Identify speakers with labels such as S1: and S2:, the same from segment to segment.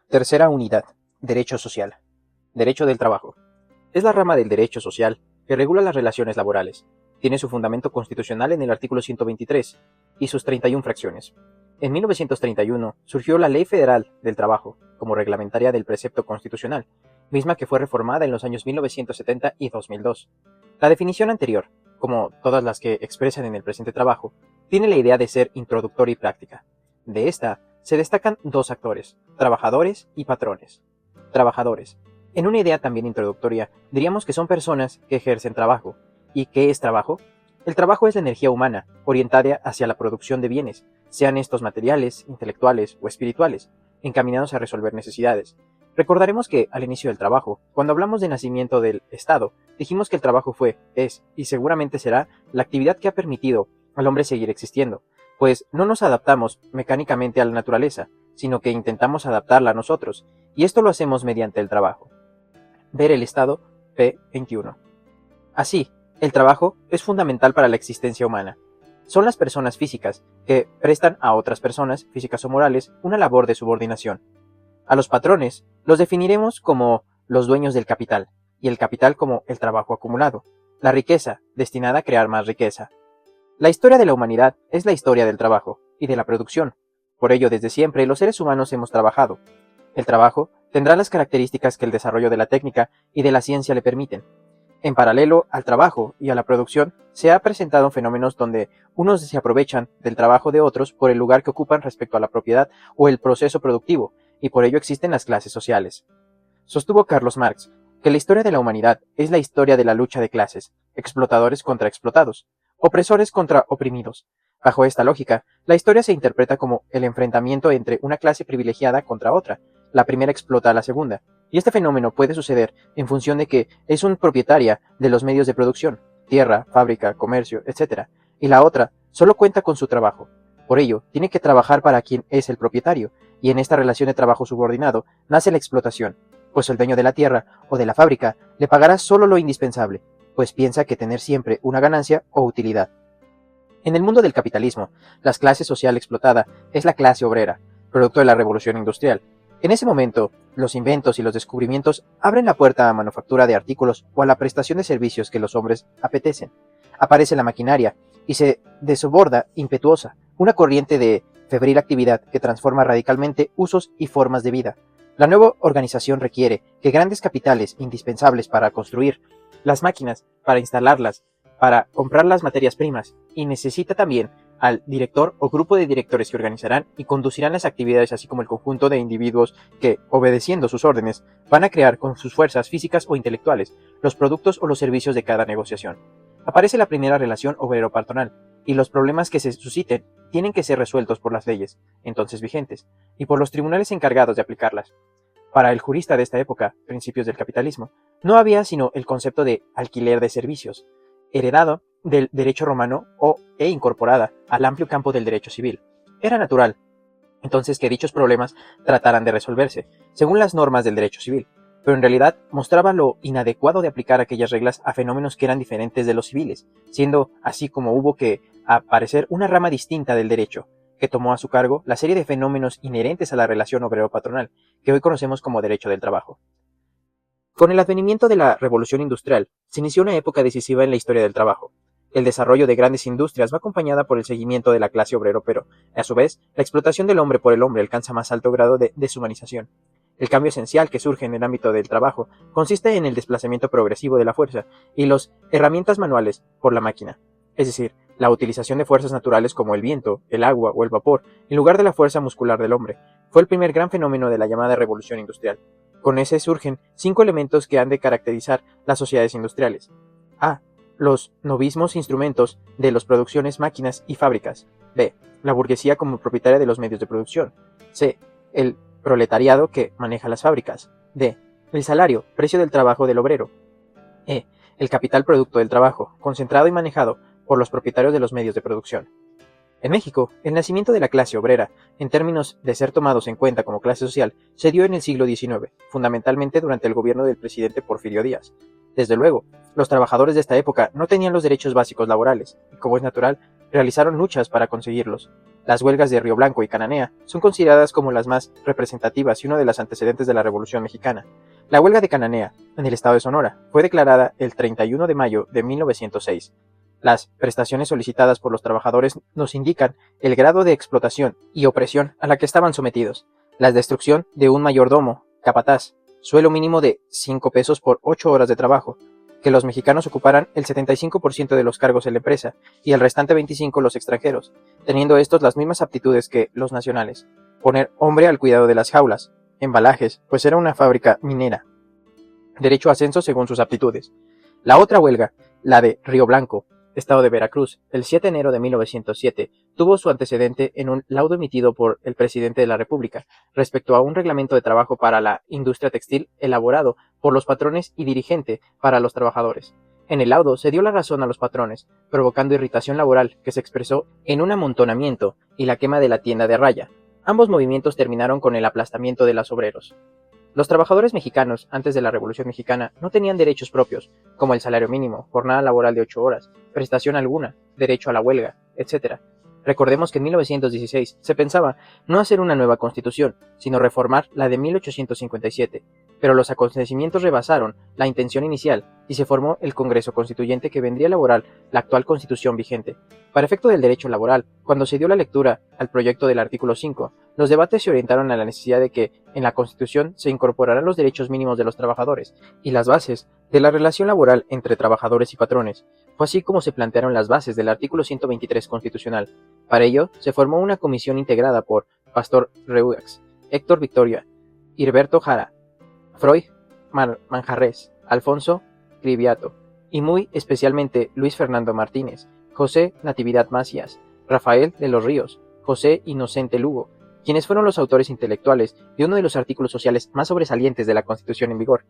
S1: Tercera unidad. Derecho social. Derecho del trabajo. Es la rama del derecho social que regula las relaciones laborales. Tiene su fundamento constitucional en el artículo 123 y sus 31 fracciones. En 1931 surgió la Ley Federal del Trabajo como reglamentaria del precepto constitucional, misma que fue reformada en los años 1970 y 2002. La definición anterior, como todas las que expresan en el presente trabajo, tiene la idea de ser introductoria y práctica. De esta se destacan dos actores, trabajadores y patrones. Trabajadores. En una idea también introductoria, diríamos que son personas que ejercen trabajo. ¿Y qué es trabajo? El trabajo es la energía humana, orientada hacia la producción de bienes, sean estos materiales, intelectuales o espirituales, encaminados a resolver necesidades. Recordaremos que, al inicio del trabajo, cuando hablamos de nacimiento del Estado, dijimos que el trabajo fue, es y seguramente será la actividad que ha permitido al hombre seguir existiendo, pues no nos adaptamos mecánicamente a la naturaleza, sino que intentamos adaptarla a nosotros, y esto lo hacemos mediante el trabajo. Ver el Estado, p. 21. Así, el trabajo es fundamental para la existencia humana. Son las personas físicas que prestan a otras personas, físicas o morales, una labor de subordinación. A los patrones los definiremos como los dueños del capital, y el capital como el trabajo acumulado, la riqueza destinada a crear más riqueza. La historia de la humanidad es la historia del trabajo y de la producción. Por ello, desde siempre, los seres humanos hemos trabajado. El trabajo tendrá las características que el desarrollo de la técnica y de la ciencia le permiten. En paralelo al trabajo y a la producción, se han presentado fenómenos donde unos se aprovechan del trabajo de otros por el lugar que ocupan respecto a la propiedad o el proceso productivo, y por ello existen las clases sociales. Sostuvo Carlos Marx que la historia de la humanidad es la historia de la lucha de clases, explotadores contra explotados, opresores contra oprimidos. Bajo esta lógica, la historia se interpreta como el enfrentamiento entre una clase privilegiada contra otra. La primera explota a la segunda, y este fenómeno puede suceder en función de que es un propietaria de los medios de producción, tierra, fábrica, comercio, etc., y la otra solo cuenta con su trabajo. Por ello, tiene que trabajar para quien es el propietario, y en esta relación de trabajo subordinado nace la explotación, pues el dueño de la tierra o de la fábrica le pagará solo lo indispensable, pues piensa que tener siempre una ganancia o utilidad. En el mundo del capitalismo, la clase social explotada es la clase obrera, producto de la revolución industrial. En ese momento, los inventos y los descubrimientos abren la puerta a manufactura de artículos o a la prestación de servicios que los hombres apetecen. Aparece la maquinaria y se desborda impetuosa, una corriente de febril actividad que transforma radicalmente usos y formas de vida. La nueva organización requiere que grandes capitales indispensables para construir las máquinas, para instalarlas, para comprar las materias primas, y necesita también al director o grupo de directores que organizarán y conducirán las actividades, así como el conjunto de individuos que, obedeciendo sus órdenes, van a crear con sus fuerzas físicas o intelectuales los productos o los servicios de cada negociación. Aparece la primera relación obrero-patronal, y los problemas que se susciten tienen que ser resueltos por las leyes, entonces vigentes, y por los tribunales encargados de aplicarlas. Para el jurista de esta época, principios del capitalismo, no había sino el concepto de alquiler de servicios, heredado del derecho romano e incorporada al amplio campo del derecho civil. Era natural, entonces, que dichos problemas trataran de resolverse, según las normas del derecho civil, pero en realidad mostraba lo inadecuado de aplicar aquellas reglas a fenómenos que eran diferentes de los civiles, siendo así como hubo que aparecer una rama distinta del derecho, que tomó a su cargo la serie de fenómenos inherentes a la relación obrero-patronal, que hoy conocemos como derecho del trabajo. Con el advenimiento de la revolución industrial, se inició una época decisiva en la historia del trabajo. El desarrollo de grandes industrias va acompañada por el seguimiento de la clase obrero, pero, a su vez, la explotación del hombre por el hombre alcanza más alto grado de deshumanización. El cambio esencial que surge en el ámbito del trabajo consiste en el desplazamiento progresivo de la fuerza y las herramientas manuales por la máquina, es decir, la utilización de fuerzas naturales como el viento, el agua o el vapor, en lugar de la fuerza muscular del hombre. Fue el primer gran fenómeno de la llamada revolución industrial. Con ese surgen 5 elementos que han de caracterizar las sociedades industriales. A. Los novismos instrumentos de las producciones, máquinas y fábricas. B. La burguesía como propietaria de los medios de producción. C. El proletariado que maneja las fábricas. D. El salario, precio del trabajo del obrero. E. El capital producto del trabajo, concentrado y manejado por los propietarios de los medios de producción. En México, el nacimiento de la clase obrera, en términos de ser tomados en cuenta como clase social, se dio en el siglo XIX, fundamentalmente durante el gobierno del presidente Porfirio Díaz. Desde luego, los trabajadores de esta época no tenían los derechos básicos laborales, y como es natural, realizaron luchas para conseguirlos. Las huelgas de Río Blanco y Cananea son consideradas como las más representativas y uno de los antecedentes de la Revolución Mexicana. La huelga de Cananea, en el estado de Sonora, fue declarada el 31 de mayo de 1906. Las prestaciones solicitadas por los trabajadores nos indican el grado de explotación y opresión a la que estaban sometidos. La destrucción de un mayordomo, capataz, sueldo mínimo de 5 pesos por 8 horas de trabajo, que los mexicanos ocuparan el 75% de los cargos en la empresa y el restante 25% los extranjeros, teniendo estos las mismas aptitudes que los nacionales. Poner hombre al cuidado de las jaulas, embalajes, pues era una fábrica minera. Derecho a ascenso según sus aptitudes. La otra huelga, la de Río Blanco, estado de Veracruz, el 7 de enero de 1907, tuvo su antecedente en un laudo emitido por el presidente de la República respecto a un reglamento de trabajo para la industria textil elaborado por los patrones y dirigente para los trabajadores. En el laudo se dio la razón a los patrones, provocando irritación laboral que se expresó en un amontonamiento y la quema de la tienda de raya. Ambos movimientos terminaron con el aplastamiento de los obreros. Los trabajadores mexicanos, antes de la Revolución Mexicana, no tenían derechos propios, como el salario mínimo, jornada laboral de 8 horas, prestación alguna, derecho a la huelga, etc. Recordemos que en 1916 se pensaba no hacer una nueva constitución, sino reformar la de 1857, pero los acontecimientos rebasaron la intención inicial y se formó el Congreso Constituyente que vendría a elaborar la actual constitución vigente. Para efecto del derecho laboral, cuando se dio la lectura al proyecto del artículo 5, los debates se orientaron a la necesidad de que en la Constitución se incorporaran los derechos mínimos de los trabajadores y las bases de la relación laboral entre trabajadores y patrones. Fue así como se plantearon las bases del artículo 123 constitucional. Para ello, se formó una comisión integrada por Pastor Reuex, Héctor Victoria, Hirberto Jara, Freud Manjarres, Alfonso Griviato y muy especialmente Luis Fernando Martínez, José Natividad Macías, Rafael de los Ríos, José Inocente Lugo, quienes fueron los autores intelectuales de uno de los artículos sociales más sobresalientes de la Constitución en vigor.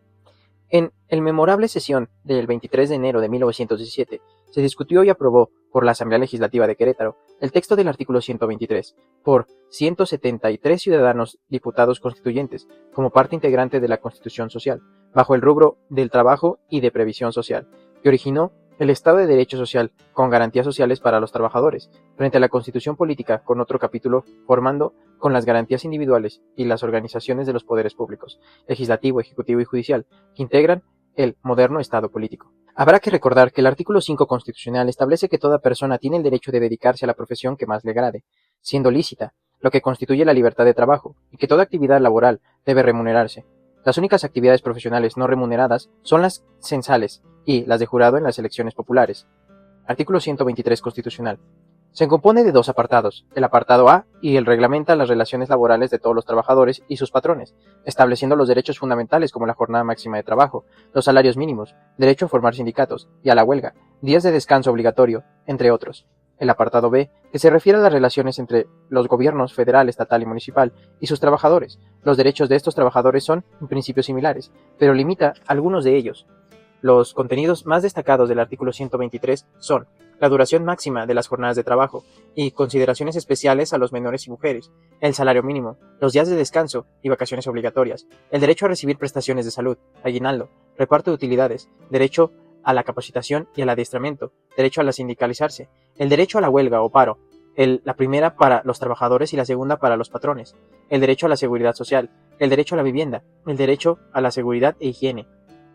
S1: En el memorable sesión del 23 de enero de 1917, se discutió y aprobó por la Asamblea Legislativa de Querétaro el texto del artículo 123, por 173 ciudadanos diputados constituyentes, como parte integrante de la Constitución Social, bajo el rubro del trabajo y de previsión social, que originó el Estado de Derecho Social con garantías sociales para los trabajadores, frente a la Constitución Política con otro capítulo formando con las garantías individuales y las organizaciones de los poderes públicos, legislativo, ejecutivo y judicial, que integran el moderno Estado político. Habrá que recordar que el artículo 5 constitucional establece que toda persona tiene el derecho de dedicarse a la profesión que más le agrade, siendo lícita, lo que constituye la libertad de trabajo, y que toda actividad laboral debe remunerarse. Las únicas actividades profesionales no remuneradas son las censales y las de jurado en las elecciones populares. Artículo 123 constitucional. Se compone de 2 apartados, el apartado A y el reglamenta las relaciones laborales de todos los trabajadores y sus patrones, estableciendo los derechos fundamentales como la jornada máxima de trabajo, los salarios mínimos, derecho a formar sindicatos y a la huelga, días de descanso obligatorio, entre otros. El apartado B, que se refiere a las relaciones entre los gobiernos federal, estatal y municipal y sus trabajadores. Los derechos de estos trabajadores son, en principio, similares, pero limita algunos de ellos. Los contenidos más destacados del artículo 123 son la duración máxima de las jornadas de trabajo y consideraciones especiales a los menores y mujeres, el salario mínimo, los días de descanso y vacaciones obligatorias, el derecho a recibir prestaciones de salud, aguinaldo, reparto de utilidades, derecho a la capacitación y al adiestramiento, derecho a la sindicalizarse, el derecho a la huelga o paro, la primera para los trabajadores y la segunda para los patrones, el derecho a la seguridad social, el derecho a la vivienda, el derecho a la seguridad e higiene.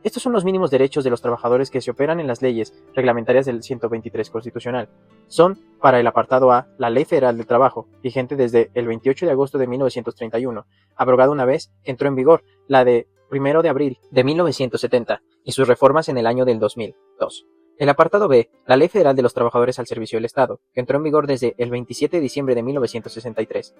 S1: Estos son los mínimos derechos de los trabajadores que se operan en las leyes reglamentarias del 123 constitucional. Son, para el apartado A, la Ley Federal del Trabajo, vigente desde el 28 de agosto de 1931, abrogada una vez que entró en vigor la de 1 de abril de 1970 y sus reformas en el año del 2002. El apartado B, la Ley Federal de los Trabajadores al Servicio del Estado, que entró en vigor desde el 27 de diciembre de 1963.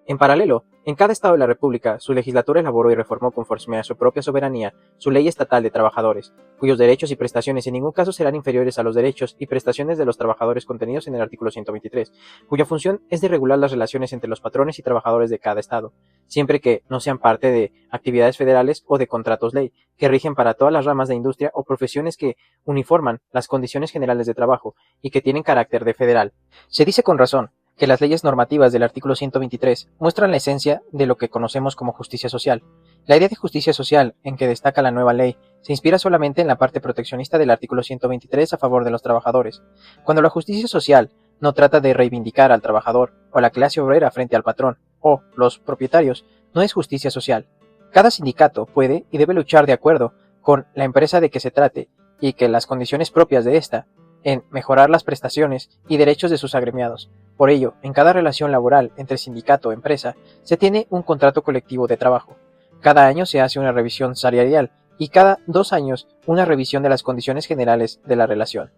S1: En paralelo, en cada estado de la República, su legislatura elaboró y reformó conforme a su propia soberanía su ley estatal de trabajadores, cuyos derechos y prestaciones en ningún caso serán inferiores a los derechos y prestaciones de los trabajadores contenidos en el artículo 123, cuya función es de regular las relaciones entre los patrones y trabajadores de cada estado, siempre que no sean parte de actividades federales o de contratos ley, que rigen para todas las ramas de industria o profesiones que uniforman las condiciones generales de trabajo y que tienen carácter de federal. Se dice con razón que las leyes normativas del artículo 123 muestran la esencia de lo que conocemos como justicia social. La idea de justicia social en que destaca la nueva ley se inspira solamente en la parte proteccionista del artículo 123 a favor de los trabajadores. Cuando la justicia social no trata de reivindicar al trabajador o la clase obrera frente al patrón o los propietarios, no es justicia social. Cada sindicato puede y debe luchar de acuerdo con la empresa de que se trate y que las condiciones propias de ésta en mejorar las prestaciones y derechos de sus agremiados. Por ello, en cada relación laboral entre sindicato o empresa se tiene un contrato colectivo de trabajo. Cada año se hace una revisión salarial y cada 2 años una revisión de las condiciones generales de la relación.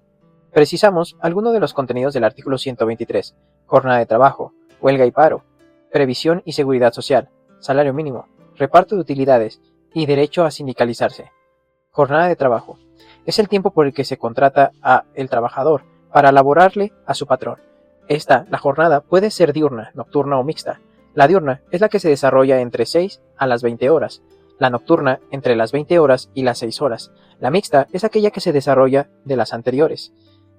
S1: Precisamos algunos de los contenidos del artículo 123, jornada de trabajo, huelga y paro, previsión y seguridad social, salario mínimo, reparto de utilidades y derecho a sindicalizarse. Jornada de trabajo. Es el tiempo por el que se contrata a el trabajador para laborarle a su patrón. La jornada puede ser diurna, nocturna o mixta. La diurna es la que se desarrolla entre 6 a las 20 horas. La nocturna entre las 20 horas y las 6 horas. La mixta es aquella que se desarrolla de las anteriores.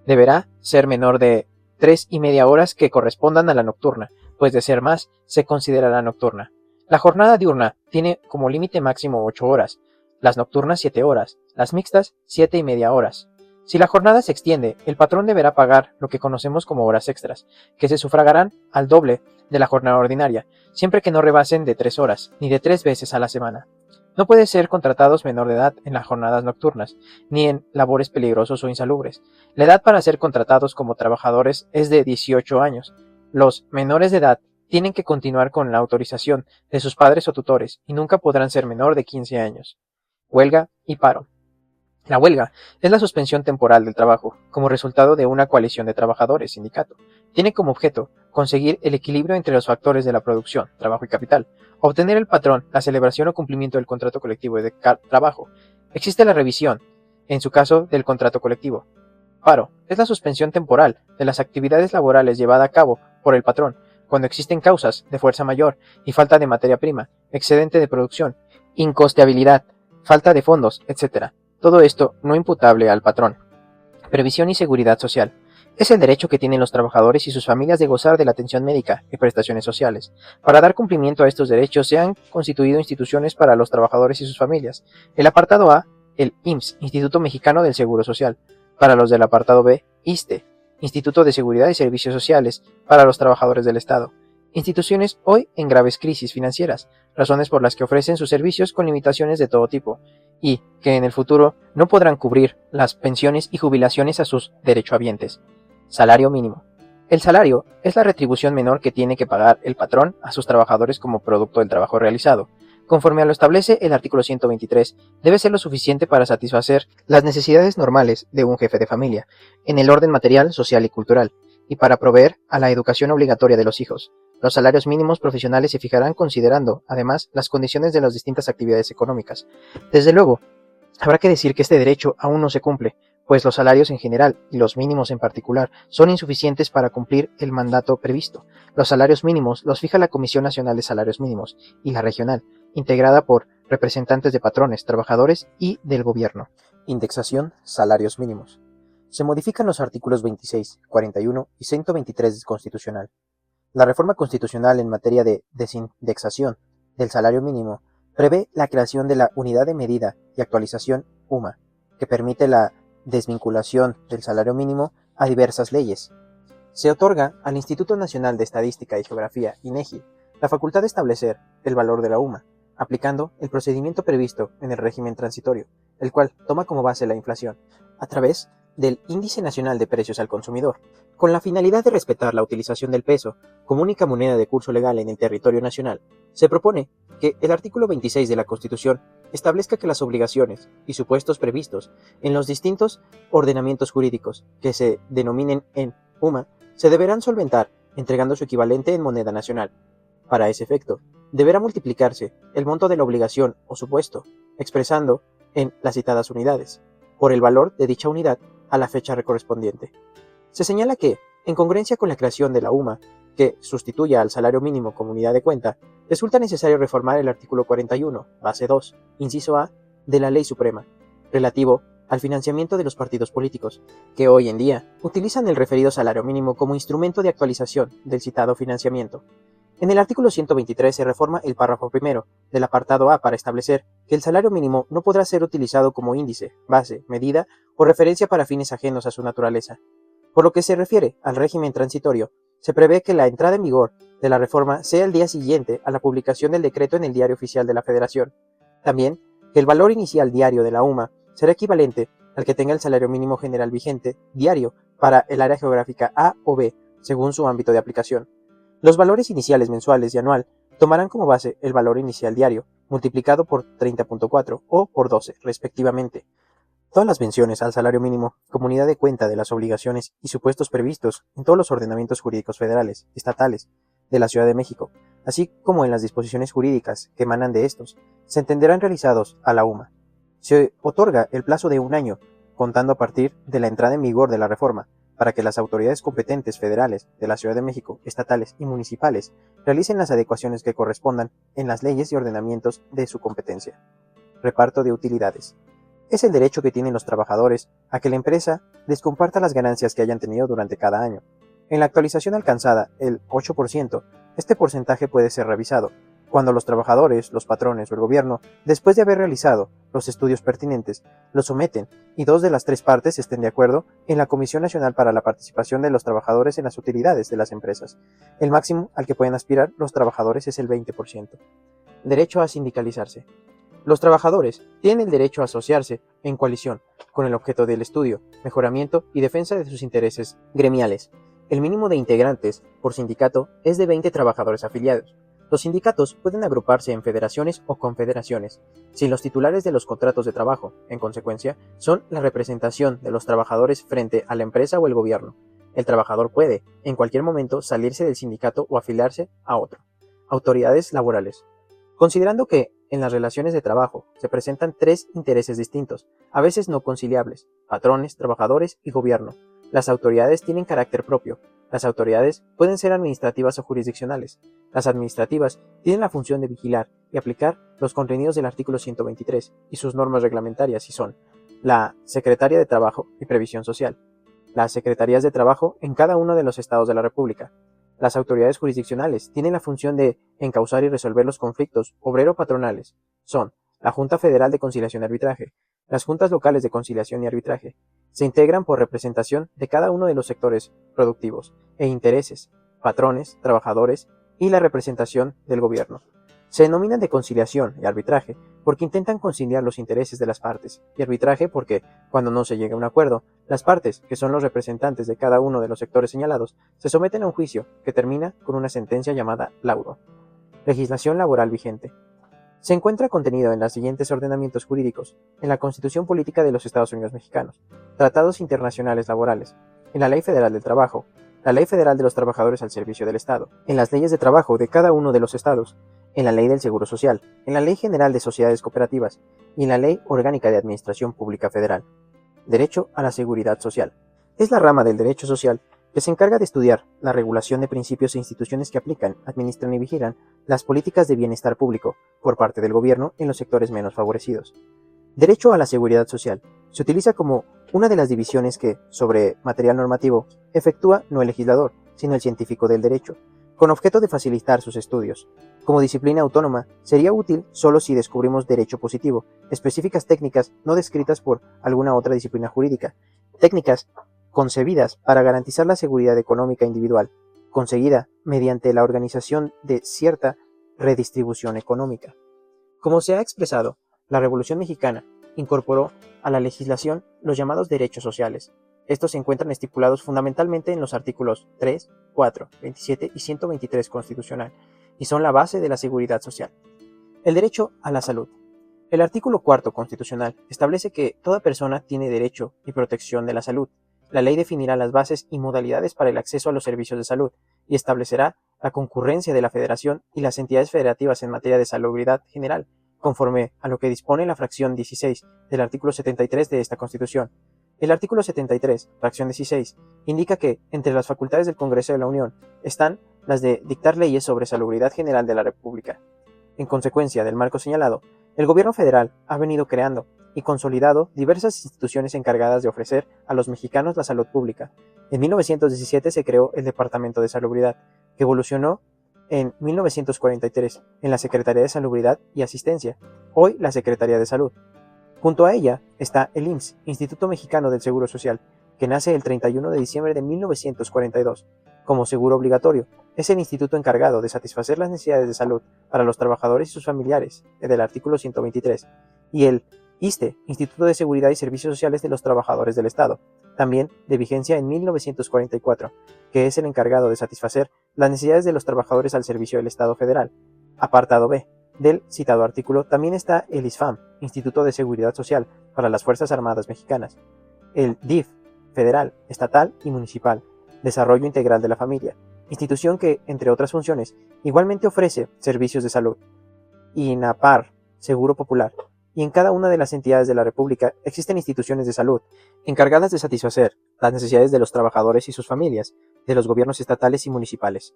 S1: Deberá ser menor de 3,5 horas que correspondan a la nocturna, pues de ser más, se considerará nocturna. La jornada diurna tiene como límite máximo 8 horas, las nocturnas 7 horas, las mixtas 7,5 horas. Si la jornada se extiende, el patrón deberá pagar lo que conocemos como horas extras, que se sufragarán al doble de la jornada ordinaria, siempre que no rebasen de 3 horas, ni de 3 veces a la semana. No puede ser contratados menor de edad en las jornadas nocturnas, ni en labores peligrosos o insalubres. La edad para ser contratados como trabajadores es de 18 años. Los menores de edad tienen que continuar con la autorización de sus padres o tutores y nunca podrán ser menor de 15 años. Huelga y paro. La huelga es la suspensión temporal del trabajo, como resultado de una coalición de trabajadores, sindicato. Tiene como objeto conseguir el equilibrio entre los factores de la producción, trabajo y capital, obtener el patrón la celebración o cumplimiento del contrato colectivo de trabajo. Existe la revisión, en su caso, del contrato colectivo. Paro es la suspensión temporal de las actividades laborales llevada a cabo por el patrón, cuando existen causas de fuerza mayor y falta de materia prima, excedente de producción, incosteabilidad, falta de fondos, etc. Todo esto no imputable al patrón. Previsión y seguridad social. Es el derecho que tienen los trabajadores y sus familias de gozar de la atención médica y prestaciones sociales. Para dar cumplimiento a estos derechos se han constituido instituciones para los trabajadores y sus familias. El apartado A, el IMSS, Instituto Mexicano del Seguro Social. Para los del apartado B, ISSSTE, Instituto de Seguridad y Servicios Sociales para los trabajadores del Estado. Instituciones hoy en graves crisis financieras, razones por las que ofrecen sus servicios con limitaciones de todo tipo, y que en el futuro no podrán cubrir las pensiones y jubilaciones a sus derechohabientes. Salario mínimo. El salario es la retribución menor que tiene que pagar el patrón a sus trabajadores como producto del trabajo realizado. Conforme a lo establece el artículo 123, debe ser lo suficiente para satisfacer las necesidades normales de un jefe de familia, en el orden material, social y cultural, y para proveer a la educación obligatoria de los hijos. Los salarios mínimos profesionales se fijarán considerando, además, las condiciones de las distintas actividades económicas. Desde luego, habrá que decir que este derecho aún no se cumple, pues los salarios en general, y los mínimos en particular, son insuficientes para cumplir el mandato previsto. Los salarios mínimos los fija la Comisión Nacional de Salarios Mínimos y la regional, integrada por representantes de patrones, trabajadores y del gobierno. Indexación, salarios mínimos. Se modifican los artículos 26, 41 y 123 del Constitucional. La reforma constitucional en materia de desindexación del salario mínimo prevé la creación de la Unidad de Medida y Actualización UMA, que permite la desvinculación del salario mínimo a diversas leyes. Se otorga al Instituto Nacional de Estadística y Geografía, INEGI, la facultad de establecer el valor de la UMA, aplicando el procedimiento previsto en el régimen transitorio, el cual toma como base la inflación, a través del Índice Nacional de Precios al Consumidor, con la finalidad de respetar la utilización del peso como única moneda de curso legal en el territorio nacional. Se propone que el artículo 26 de la Constitución establezca que las obligaciones y supuestos previstos en los distintos ordenamientos jurídicos que se denominen en UMA se deberán solventar entregando su equivalente en moneda nacional. Para ese efecto, deberá multiplicarse el monto de la obligación o supuesto, expresando en las citadas unidades, por el valor de dicha unidad a la fecha correspondiente. Se señala que, en congruencia con la creación de la UMA, que sustituya al salario mínimo como unidad de cuenta, resulta necesario reformar el artículo 41, base 2, inciso A, de la Ley Suprema, relativo al financiamiento de los partidos políticos, que hoy en día utilizan el referido salario mínimo como instrumento de actualización del citado financiamiento. En el artículo 123 se reforma el párrafo primero del apartado A para establecer que el salario mínimo no podrá ser utilizado como índice, base, medida o referencia para fines ajenos a su naturaleza. Por lo que se refiere al régimen transitorio, se prevé que la entrada en vigor de la reforma sea el día siguiente a la publicación del decreto en el Diario Oficial de la Federación. También, que el valor inicial diario de la UMA será equivalente al que tenga el salario mínimo general vigente diario para el área geográfica A o B, según su ámbito de aplicación. Los valores iniciales mensuales y anual tomarán como base el valor inicial diario, multiplicado por 30.4 o por 12, respectivamente. Todas las menciones al salario mínimo, como unidad de cuenta de las obligaciones y supuestos previstos en todos los ordenamientos jurídicos federales, estatales, de la Ciudad de México, así como en las disposiciones jurídicas que emanan de estos, se entenderán realizados a la UMA. Se otorga el plazo de 1 año, contando a partir de la entrada en vigor de la reforma, para que las autoridades competentes federales de la Ciudad de México, estatales y municipales realicen las adecuaciones que correspondan en las leyes y ordenamientos de su competencia. Reparto de utilidades. Es el derecho que tienen los trabajadores a que la empresa les comparta las ganancias que hayan tenido durante cada año. En la actualización alcanzada, el 8%, este porcentaje puede ser revisado, cuando los trabajadores, los patrones o el gobierno, después de haber realizado los estudios pertinentes, lo someten y 2 de las 3 partes estén de acuerdo en la Comisión Nacional para la Participación de los Trabajadores en las Utilidades de las Empresas. El máximo al que pueden aspirar los trabajadores es el 20%. Derecho a sindicalizarse. Los trabajadores tienen el derecho a asociarse en coalición con el objeto del estudio, mejoramiento y defensa de sus intereses gremiales. El mínimo de integrantes por sindicato es de 20 trabajadores afiliados. Los sindicatos pueden agruparse en federaciones o confederaciones, si los titulares de los contratos de trabajo, en consecuencia, son la representación de los trabajadores frente a la empresa o el gobierno. El trabajador puede, en cualquier momento, salirse del sindicato o afiliarse a otro. Autoridades laborales. Considerando que en las relaciones de trabajo se presentan 3 intereses distintos, a veces no conciliables: patrones, trabajadores y gobierno. Las autoridades tienen carácter propio. Las autoridades pueden ser administrativas o jurisdiccionales. Las administrativas tienen la función de vigilar y aplicar los contenidos del artículo 123 y sus normas reglamentarias, y son la Secretaría de Trabajo y Previsión Social, las Secretarías de Trabajo en cada uno de los estados de la República. Las autoridades jurisdiccionales tienen la función de encauzar y resolver los conflictos obrero-patronales. Son la Junta Federal de Conciliación y Arbitraje, las Juntas Locales de Conciliación y Arbitraje. Se integran por representación de cada uno de los sectores productivos e intereses, patrones, trabajadores y la representación del gobierno. Se denominan de conciliación y arbitraje porque intentan conciliar los intereses de las partes, y arbitraje porque, cuando no se llega a un acuerdo, las partes, que son los representantes de cada uno de los sectores señalados, se someten a un juicio que termina con una sentencia llamada laudo. Legislación laboral vigente. Se encuentra contenido en los siguientes ordenamientos jurídicos: en la Constitución Política de los Estados Unidos Mexicanos, tratados internacionales laborales, en la Ley Federal del Trabajo, la Ley Federal de los Trabajadores al Servicio del Estado, en las leyes de trabajo de cada uno de los estados, en la Ley del Seguro Social, en la Ley General de Sociedades Cooperativas y en la Ley Orgánica de Administración Pública Federal. Derecho a la Seguridad Social. Es la rama del derecho social que se encarga de estudiar la regulación de principios e instituciones que aplican, administran y vigilan las políticas de bienestar público por parte del gobierno en los sectores menos favorecidos. Derecho a la seguridad social. Se utiliza como una de las divisiones que, sobre material normativo, efectúa no el legislador, sino el científico del derecho, con objeto de facilitar sus estudios. Como disciplina autónoma, sería útil solo si descubrimos derecho positivo, específicas técnicas no descritas por alguna otra disciplina jurídica, técnicas concebidas para garantizar la seguridad económica individual, conseguida mediante la organización de cierta redistribución económica. Como se ha expresado, la Revolución Mexicana incorporó a la legislación los llamados derechos sociales. Estos se encuentran estipulados fundamentalmente en los artículos 3, 4, 27 y 123 constitucional, y son la base de la seguridad social. El derecho a la salud. El artículo 4 constitucional establece que toda persona tiene derecho y protección de la salud. La ley definirá las bases y modalidades para el acceso a los servicios de salud y establecerá la concurrencia de la Federación y las entidades federativas en materia de salubridad general, conforme a lo que dispone la fracción 16 del artículo 73 de esta Constitución. El artículo 73, fracción 16, indica que entre las facultades del Congreso de la Unión están las de dictar leyes sobre salubridad general de la República. En consecuencia del marco señalado, el gobierno federal ha venido creando y consolidado diversas instituciones encargadas de ofrecer a los mexicanos la salud pública. En 1917 se creó el Departamento de Salubridad, que evolucionó en 1943 en la Secretaría de Salubridad y Asistencia, hoy la Secretaría de Salud. Junto a ella está el IMSS, Instituto Mexicano del Seguro Social, que nace el 31 de diciembre de 1942 como seguro obligatorio. Es el instituto encargado de satisfacer las necesidades de salud para los trabajadores y sus familiares, del artículo 123, y el ISSSTE, Instituto de Seguridad y Servicios Sociales de los Trabajadores del Estado, también de vigencia en 1944, que es el encargado de satisfacer las necesidades de los trabajadores al servicio del Estado federal. Apartado B del citado artículo también está el ISFAM, Instituto de Seguridad Social para las Fuerzas Armadas Mexicanas, el DIF, federal, estatal y municipal, Desarrollo Integral de la Familia, institución que, entre otras funciones, igualmente ofrece servicios de salud. INAPAR, Seguro Popular, y en cada una de las entidades de la República existen instituciones de salud, encargadas de satisfacer las necesidades de los trabajadores y sus familias, de los gobiernos estatales y municipales.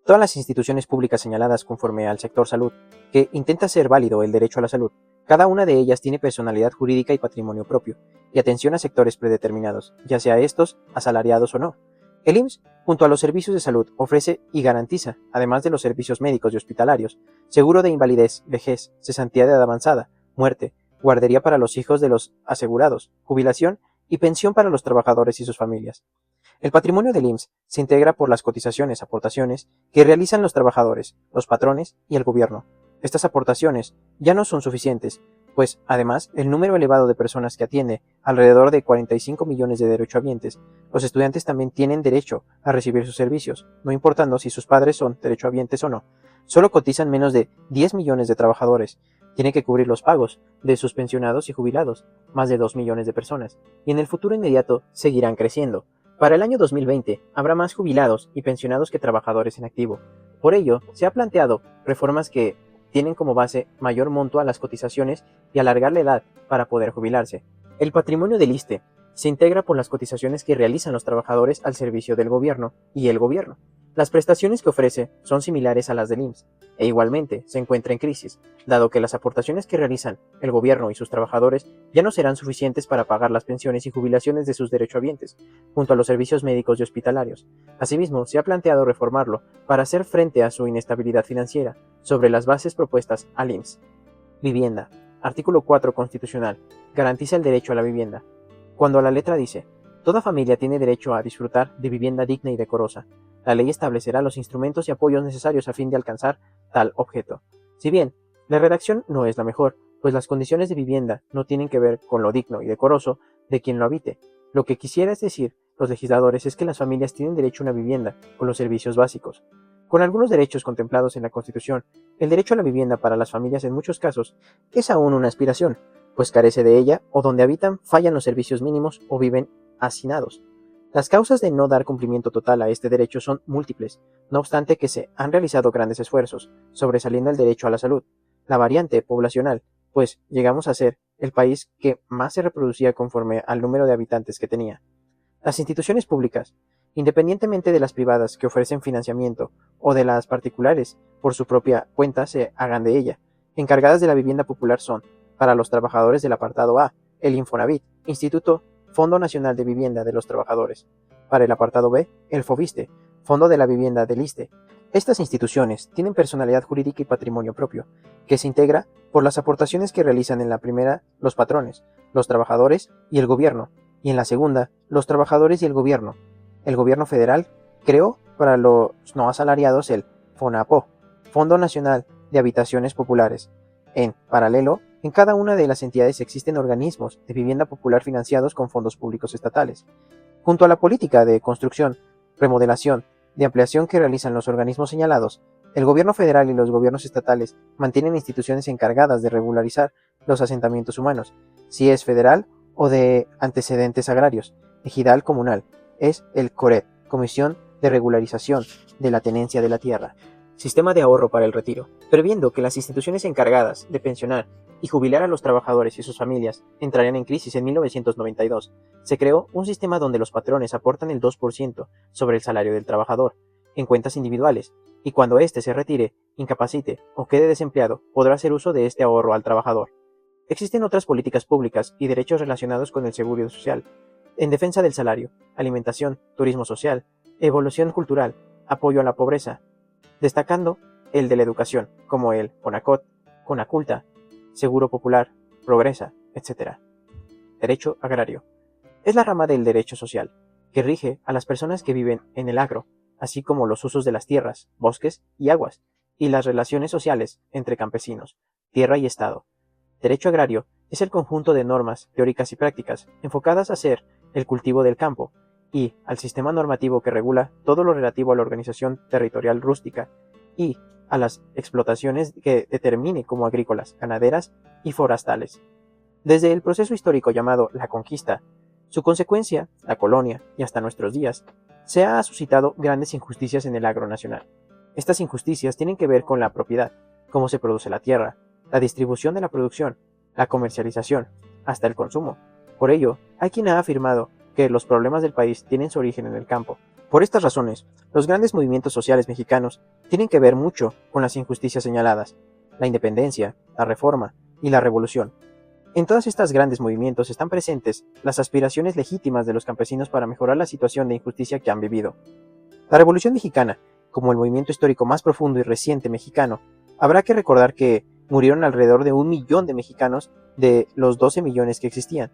S1: Todas las instituciones públicas señaladas conforme al sector salud, que intenta ser válido el derecho a la salud, cada una de ellas tiene personalidad jurídica y patrimonio propio, y atención a sectores predeterminados, ya sea estos asalariados o no. El IMSS, junto a los servicios de salud, ofrece y garantiza, además de los servicios médicos y hospitalarios, seguro de invalidez, vejez, cesantía de edad avanzada, muerte, guardería para los hijos de los asegurados, jubilación y pensión para los trabajadores y sus familias. El patrimonio del IMSS se integra por las cotizaciones, aportaciones que realizan los trabajadores, los patrones y el gobierno. Estas aportaciones ya no son suficientes, pues, además, el número elevado de personas que atiende, alrededor de 45 millones de derechohabientes, los estudiantes también tienen derecho a recibir sus servicios, no importando si sus padres son derechohabientes o no. Solo cotizan menos de 10 millones de trabajadores. Tiene que cubrir los pagos de sus pensionados y jubilados, más de 2 millones de personas, y en el futuro inmediato seguirán creciendo. Para el año 2020 habrá más jubilados y pensionados que trabajadores en activo. Por ello, se ha planteado reformas que tienen como base mayor monto a las cotizaciones y alargar la edad para poder jubilarse. El patrimonio del ISSSTE se integra por las cotizaciones que realizan los trabajadores al servicio del gobierno y el gobierno. Las prestaciones que ofrece son similares a las del IMSS, e igualmente se encuentra en crisis, dado que las aportaciones que realizan el gobierno y sus trabajadores ya no serán suficientes para pagar las pensiones y jubilaciones de sus derechohabientes, junto a los servicios médicos y hospitalarios. Asimismo, se ha planteado reformarlo para hacer frente a su inestabilidad financiera, sobre las bases propuestas al IMSS. Vivienda. Artículo 4 constitucional. Garantiza el derecho a la vivienda. Cuando la letra dice, toda familia tiene derecho a disfrutar de vivienda digna y decorosa, la ley establecerá los instrumentos y apoyos necesarios a fin de alcanzar tal objeto. Si bien, la redacción no es la mejor, pues las condiciones de vivienda no tienen que ver con lo digno y decoroso de quien lo habite. Lo que quisiera decir los legisladores es que las familias tienen derecho a una vivienda con los servicios básicos. Con algunos derechos contemplados en la Constitución, el derecho a la vivienda para las familias en muchos casos es aún una aspiración, pues carece de ella o donde habitan fallan los servicios mínimos o viven hacinados. Las causas de no dar cumplimiento total a este derecho son múltiples, no obstante que se han realizado grandes esfuerzos, sobresaliendo el derecho a la salud, la variante poblacional, pues llegamos a ser el país que más se reproducía conforme al número de habitantes que tenía. Las instituciones públicas, independientemente de las privadas que ofrecen financiamiento o de las particulares por su propia cuenta se hagan de ella, encargadas de la vivienda popular son, para los trabajadores del apartado A, el Infonavit, Instituto Fondo Nacional de Vivienda de los Trabajadores. Para el apartado B, el FOVISSSTE, Fondo de la Vivienda del ISSSTE. Estas instituciones tienen personalidad jurídica y patrimonio propio, que se integra por las aportaciones que realizan en la primera los patrones, los trabajadores y el gobierno, y en la segunda los trabajadores y el gobierno. El gobierno federal creó para los no asalariados el FONAPO, Fondo Nacional de Habitaciones Populares. En paralelo, en cada una de las entidades existen organismos de vivienda popular financiados con fondos públicos estatales. Junto a la política de construcción, remodelación, de ampliación que realizan los organismos señalados, el gobierno federal y los gobiernos estatales mantienen instituciones encargadas de regularizar los asentamientos humanos, si es federal o de antecedentes agrarios. Ejidal comunal es el CORET, Comisión de Regularización de la Tenencia de la Tierra. Sistema de ahorro para el retiro. Previendo que las instituciones encargadas de pensionar y jubilar a los trabajadores y sus familias entrarían en crisis en 1992, se creó un sistema donde los patrones aportan el 2% sobre el salario del trabajador, en cuentas individuales, y cuando éste se retire, incapacite o quede desempleado, podrá hacer uso de este ahorro al trabajador. Existen otras políticas públicas y derechos relacionados con el seguro social, en defensa del salario, alimentación, turismo social, evolución cultural, apoyo a la pobreza, destacando el de la educación, como el CONACOT, CONACULTA, Seguro Popular, Progresa, etc. Derecho agrario. Es la rama del derecho social, que rige a las personas que viven en el agro, así como los usos de las tierras, bosques y aguas, y las relaciones sociales entre campesinos, tierra y Estado. Derecho agrario es el conjunto de normas teóricas y prácticas enfocadas a hacer el cultivo del campo y al sistema normativo que regula todo lo relativo a la organización territorial rústica y a las explotaciones que determine como agrícolas, ganaderas y forestales. Desde el proceso histórico llamado la conquista, su consecuencia, la colonia y hasta nuestros días, se ha suscitado grandes injusticias en el agro nacional. Estas injusticias tienen que ver con la propiedad, cómo se produce la tierra, la distribución de la producción, la comercialización, hasta el consumo. Por ello, hay quien ha afirmado que los problemas del país tienen su origen en el campo. Por estas razones, los grandes movimientos sociales mexicanos tienen que ver mucho con las injusticias señaladas, la independencia, la reforma y la revolución. En todos estos grandes movimientos están presentes las aspiraciones legítimas de los campesinos para mejorar la situación de injusticia que han vivido. La Revolución Mexicana, como el movimiento histórico más profundo y reciente mexicano, habrá que recordar que murieron alrededor de 1 millón de mexicanos de los 12 millones que existían.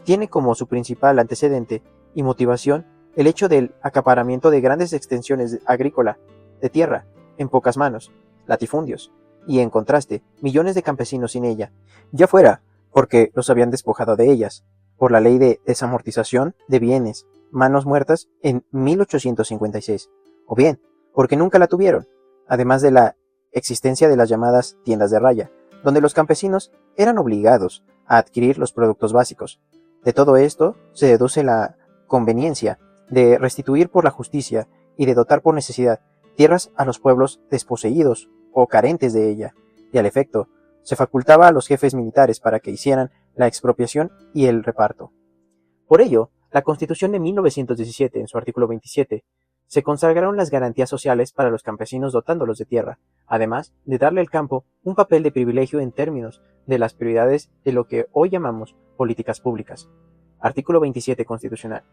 S1: Tiene como su principal antecedente y motivación el hecho del acaparamiento de grandes extensiones agrícola de tierra en pocas manos, latifundios, y en contraste, millones de campesinos sin ella, ya fuera porque los habían despojado de ellas, por la ley de desamortización de bienes, manos muertas en 1856, o bien porque nunca la tuvieron, además de la existencia de las llamadas tiendas de raya, donde los campesinos eran obligados a adquirir los productos básicos. De todo esto se deduce la conveniencia de restituir por la justicia y de dotar por necesidad tierras a los pueblos desposeídos o carentes de ella, y al efecto, se facultaba a los jefes militares para que hicieran la expropiación y el reparto. Por ello, la Constitución de 1917, en su artículo 27, se consagraron las garantías sociales para los campesinos dotándolos de tierra, además de darle al campo un papel de privilegio en términos de las prioridades de lo que hoy llamamos políticas públicas. Artículo 27 constitucional.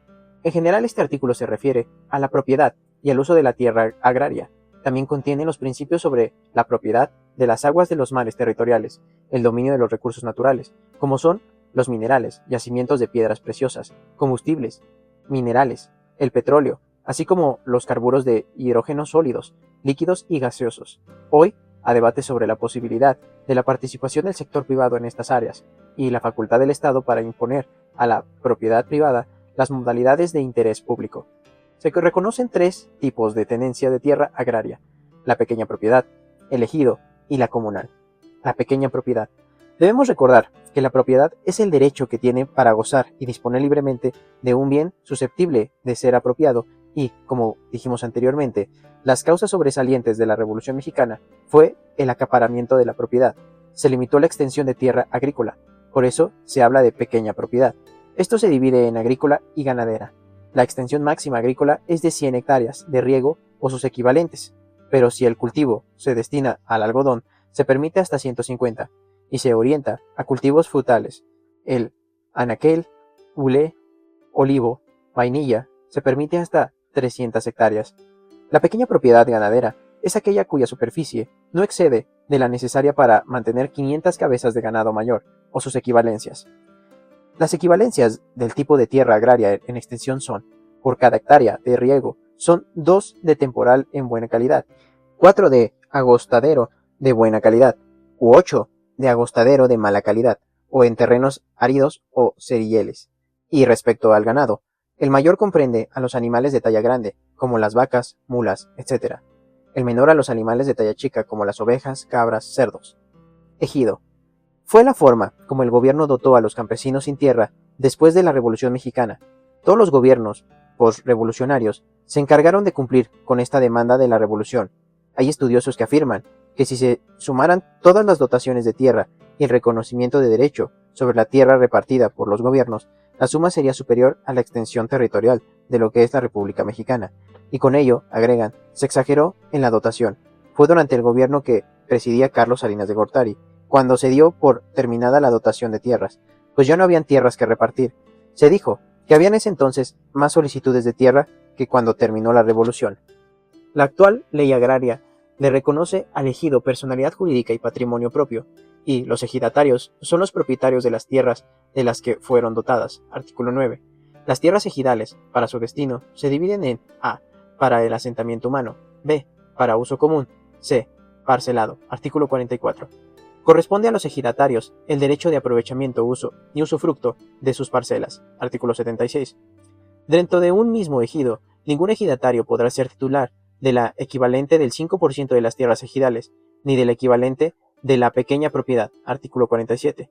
S1: En general, este artículo se refiere a la propiedad y al uso de la tierra agraria. También contiene los principios sobre la propiedad de las aguas de los mares territoriales, el dominio de los recursos naturales, como son los minerales, yacimientos de piedras preciosas, combustibles, minerales, el petróleo, así como los carburos de hidrógenos sólidos, líquidos y gaseosos. Hoy, a debate sobre la posibilidad de la participación del sector privado en estas áreas y la facultad del Estado para imponer a la propiedad privada las modalidades de interés público. Se reconocen 3 tipos de tenencia de tierra agraria: la pequeña propiedad, el ejido y la comunal. La pequeña propiedad. Debemos recordar que la propiedad es el derecho que tiene para gozar y disponer libremente de un bien susceptible de ser apropiado y, como dijimos anteriormente, las causas sobresalientes de la Revolución Mexicana fue el acaparamiento de la propiedad. Se limitó la extensión de tierra agrícola, por eso se habla de pequeña propiedad. Esto se divide en agrícola y ganadera. La extensión máxima agrícola es de 100 hectáreas de riego o sus equivalentes, pero si el cultivo se destina al algodón, se permite hasta 150 y se orienta a cultivos frutales. El anaquel, hule, olivo, vainilla, se permite hasta 300 hectáreas. La pequeña propiedad ganadera es aquella cuya superficie no excede de la necesaria para mantener 500 cabezas de ganado mayor o sus equivalencias. Las equivalencias del tipo de tierra agraria en extensión son, por cada hectárea de riego, son 2 de temporal en buena calidad, 4 de agostadero de buena calidad, u 8 de agostadero de mala calidad, o en terrenos áridos o cerilleles. Y respecto al ganado, el mayor comprende a los animales de talla grande, como las vacas, mulas, etc. El menor a los animales de talla chica, como las ovejas, cabras, cerdos. Ejido. Fue la forma como el gobierno dotó a los campesinos sin tierra después de la Revolución Mexicana. Todos los gobiernos postrevolucionarios se encargaron de cumplir con esta demanda de la revolución. Hay estudiosos que afirman que si se sumaran todas las dotaciones de tierra y el reconocimiento de derecho sobre la tierra repartida por los gobiernos, la suma sería superior a la extensión territorial de lo que es la República Mexicana. Y con ello, agregan, se exageró en la dotación. Fue durante el gobierno que presidía Carlos Salinas de Gortari, cuando se dio por terminada la dotación de tierras, pues ya no habían tierras que repartir. Se dijo que había en ese entonces más solicitudes de tierra que cuando terminó la revolución. La actual ley agraria le reconoce al ejido personalidad jurídica y patrimonio propio, y los ejidatarios son los propietarios de las tierras de las que fueron dotadas. Artículo 9. Las tierras ejidales, para su destino, se dividen en A. Para el asentamiento humano, B. Para uso común, C. Parcelado, artículo 44. Corresponde a los ejidatarios el derecho de aprovechamiento, uso y usufructo de sus parcelas, artículo 76. Dentro de un mismo ejido, ningún ejidatario podrá ser titular de la equivalente del 5% de las tierras ejidales, ni del equivalente de la pequeña propiedad, artículo 47.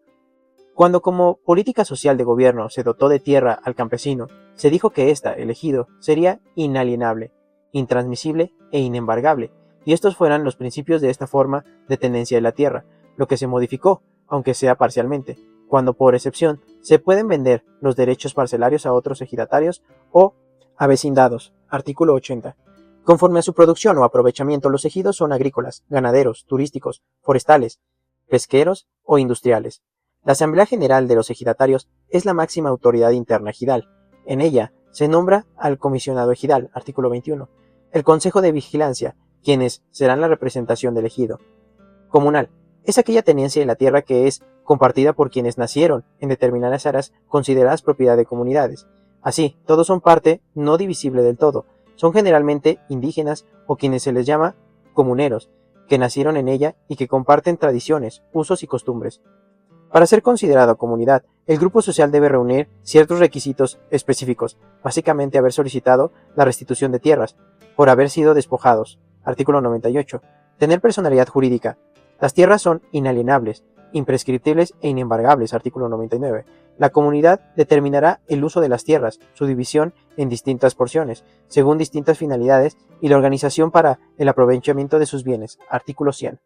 S1: Cuando como política social de gobierno se dotó de tierra al campesino, se dijo que ésta, el ejido, sería inalienable, intransmisible e inembargable, y estos fueran los principios de esta forma de tenencia de la tierra, lo que se modificó, aunque sea parcialmente, cuando por excepción se pueden vender los derechos parcelarios a otros ejidatarios o a vecindados, artículo 80. Conforme a su producción o aprovechamiento, los ejidos son agrícolas, ganaderos, turísticos, forestales, pesqueros o industriales. La Asamblea General de los Ejidatarios es la máxima autoridad interna ejidal. En ella se nombra al comisionado ejidal, artículo 21. El Consejo de Vigilancia, quienes serán la representación del ejido. Comunal. Es aquella tenencia de la tierra que es compartida por quienes nacieron en determinadas áreas consideradas propiedad de comunidades. Así, todos son parte no divisible del todo. Son generalmente indígenas o quienes se les llama comuneros, que nacieron en ella y que comparten tradiciones, usos y costumbres. Para ser considerado comunidad, el grupo social debe reunir ciertos requisitos específicos, básicamente haber solicitado la restitución de tierras, por haber sido despojados. Artículo 98. Tener personalidad jurídica. Las tierras son inalienables, imprescriptibles e inembargables. Artículo 99. La comunidad determinará el uso de las tierras, su división en distintas porciones, según distintas finalidades y la organización para el aprovechamiento de sus bienes. Artículo 100.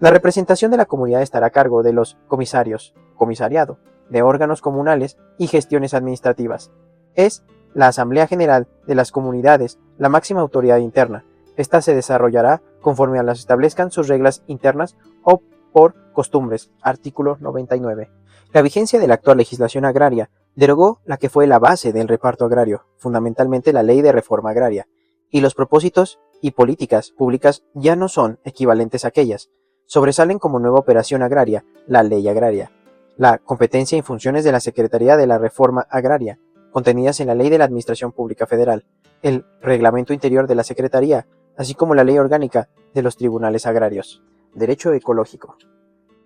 S1: La representación de la comunidad estará a cargo de los comisarios, comisariado, de órganos comunales y gestiones administrativas. Es la Asamblea General de las Comunidades la máxima autoridad interna. Esta se desarrollará conforme a las establezcan sus reglas internas o por costumbres. Artículo 99. La vigencia de la actual legislación agraria derogó la que fue la base del reparto agrario, fundamentalmente la Ley de Reforma Agraria, y los propósitos y políticas públicas ya no son equivalentes a aquellas. Sobresalen como nueva operación agraria la Ley Agraria, la competencia y funciones de la Secretaría de la Reforma Agraria, contenidas en la Ley de la Administración Pública Federal, el Reglamento Interior de la Secretaría, así como la Ley Orgánica de los Tribunales Agrarios. Derecho ecológico.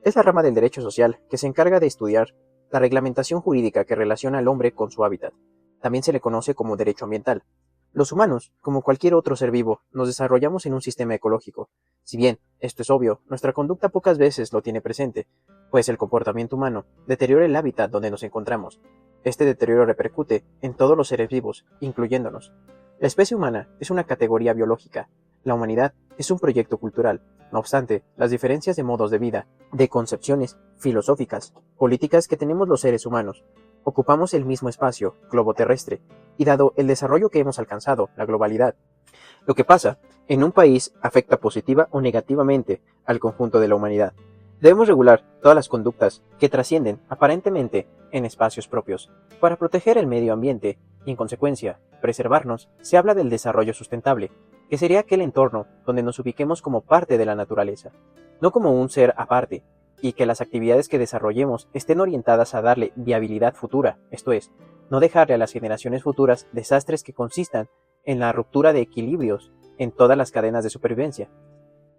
S1: Es la rama del derecho social que se encarga de estudiar la reglamentación jurídica que relaciona al hombre con su hábitat. También se le conoce como derecho ambiental. Los humanos, como cualquier otro ser vivo, nos desarrollamos en un sistema ecológico. Si bien, esto es obvio, nuestra conducta pocas veces lo tiene presente, pues el comportamiento humano deteriora el hábitat donde nos encontramos. Este deterioro repercute en todos los seres vivos, incluyéndonos. La especie humana es una categoría biológica. La humanidad es un proyecto cultural. No obstante, las diferencias de modos de vida, de concepciones filosóficas, políticas que tenemos los seres humanos, ocupamos el mismo espacio, globo terrestre, y dado el desarrollo que hemos alcanzado, la globalidad, lo que pasa en un país afecta positiva o negativamente al conjunto de la humanidad. Debemos regular todas las conductas que trascienden aparentemente en espacios propios para proteger el medio ambiente y, en consecuencia, preservarnos. Se habla del desarrollo sustentable, que sería aquel entorno donde nos ubiquemos como parte de la naturaleza, no como un ser aparte, y que las actividades que desarrollemos estén orientadas a darle viabilidad futura, esto es, no dejarle a las generaciones futuras desastres que consistan en la ruptura de equilibrios en todas las cadenas de supervivencia.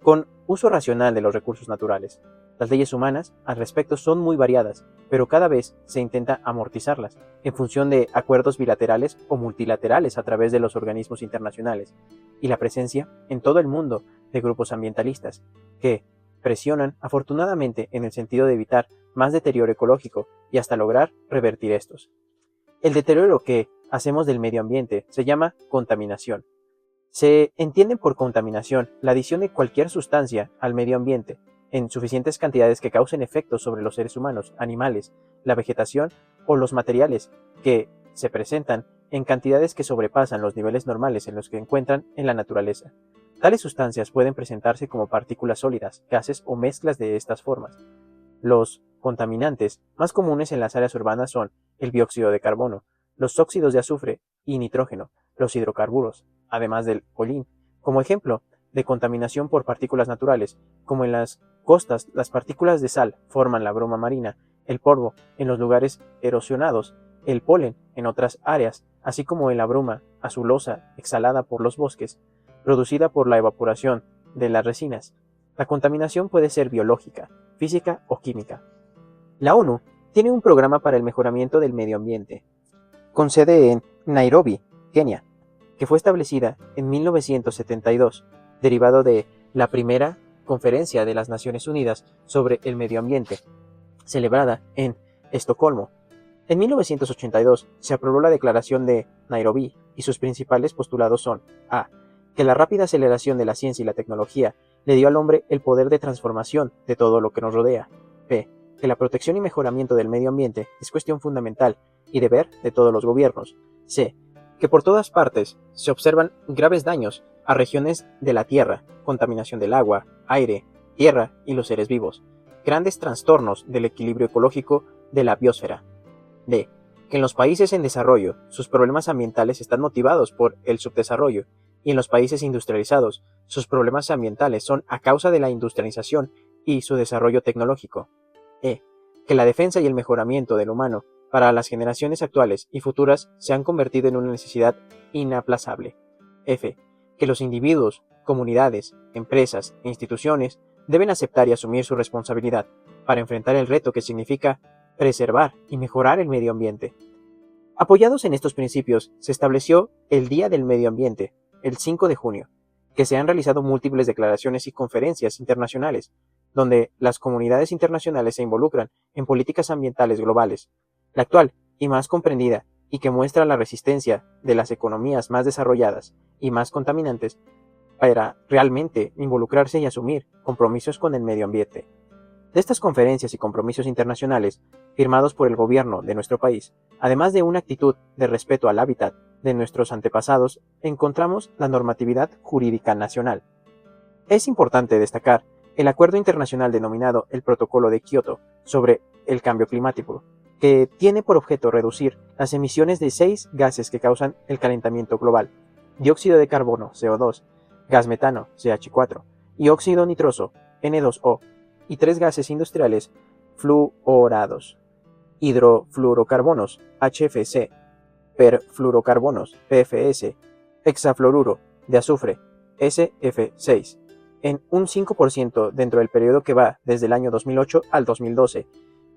S1: Con uso racional de los recursos naturales. Las leyes humanas al respecto son muy variadas, pero cada vez se intenta amortizarlas en función de acuerdos bilaterales o multilaterales a través de los organismos internacionales y la presencia en todo el mundo de grupos ambientalistas que presionan afortunadamente en el sentido de evitar más deterioro ecológico y hasta lograr revertir estos. El deterioro que hacemos del medio ambiente se llama contaminación. Se entiende por contaminación la adición de cualquier sustancia al medio ambiente en suficientes cantidades que causen efectos sobre los seres humanos, animales, la vegetación o los materiales que se presentan en cantidades que sobrepasan los niveles normales en los que encuentran en la naturaleza. Tales sustancias pueden presentarse como partículas sólidas, gases o mezclas de estas formas. Los contaminantes más comunes en las áreas urbanas son el dióxido de carbono, los óxidos de azufre y nitrógeno, los hidrocarburos, además del hollín. Como ejemplo de contaminación por partículas naturales, como en las costas, las partículas de sal forman la bruma marina, el polvo en los lugares erosionados el polen en otras áreas, así como en la bruma azulosa exhalada por los bosques, producida por la evaporación de las resinas. La contaminación puede ser biológica, física o química. La ONU tiene un programa para el mejoramiento del medio ambiente, con sede en Nairobi, Kenia, que fue establecida en 1972, derivado de la primera Conferencia de las Naciones Unidas sobre el Medio Ambiente, celebrada en Estocolmo. En 1982 se aprobó la Declaración de Nairobi y sus principales postulados son: A. Que la rápida aceleración de la ciencia y la tecnología le dio al hombre el poder de transformación de todo lo que nos rodea. B. Que la protección y mejoramiento del medio ambiente es cuestión fundamental y deber de todos los gobiernos. C. Que por todas partes se observan graves daños a regiones de la Tierra, contaminación del agua, aire, tierra y los seres vivos, grandes trastornos del equilibrio ecológico de la biosfera. D. Que en los países en desarrollo sus problemas ambientales están motivados por el subdesarrollo y en los países industrializados sus problemas ambientales son a causa de la industrialización y su desarrollo tecnológico. E. Que la defensa y el mejoramiento del humano para las generaciones actuales y futuras se han convertido en una necesidad inaplazable. F. Que los individuos, comunidades, empresas e instituciones deben aceptar y asumir su responsabilidad para enfrentar el reto que significa preservar y mejorar el medio ambiente. Apoyados en estos principios, se estableció el Día del Medio Ambiente, el 5 de junio, que se han realizado múltiples declaraciones y conferencias internacionales, donde las comunidades internacionales se involucran en políticas ambientales globales. La actual y más comprendida, y que muestra la resistencia de las economías más desarrolladas y más contaminantes para realmente involucrarse y asumir compromisos con el medio ambiente. De estas conferencias y compromisos internacionales firmados por el gobierno de nuestro país, además de una actitud de respeto al hábitat de nuestros antepasados, encontramos la normatividad jurídica nacional. Es importante destacar el acuerdo internacional denominado el Protocolo de Kioto sobre el cambio climático, que tiene por objeto reducir las emisiones de 6 gases que causan el calentamiento global: dióxido de carbono, CO2, gas metano, CH4, y óxido nitroso, N2O, y 3 gases industriales fluorados: hidrofluorocarbonos, HFC, perfluorocarbonos, PFS, hexafluoruro de azufre, SF6, en un 5% dentro del periodo que va desde el año 2008 al 2012,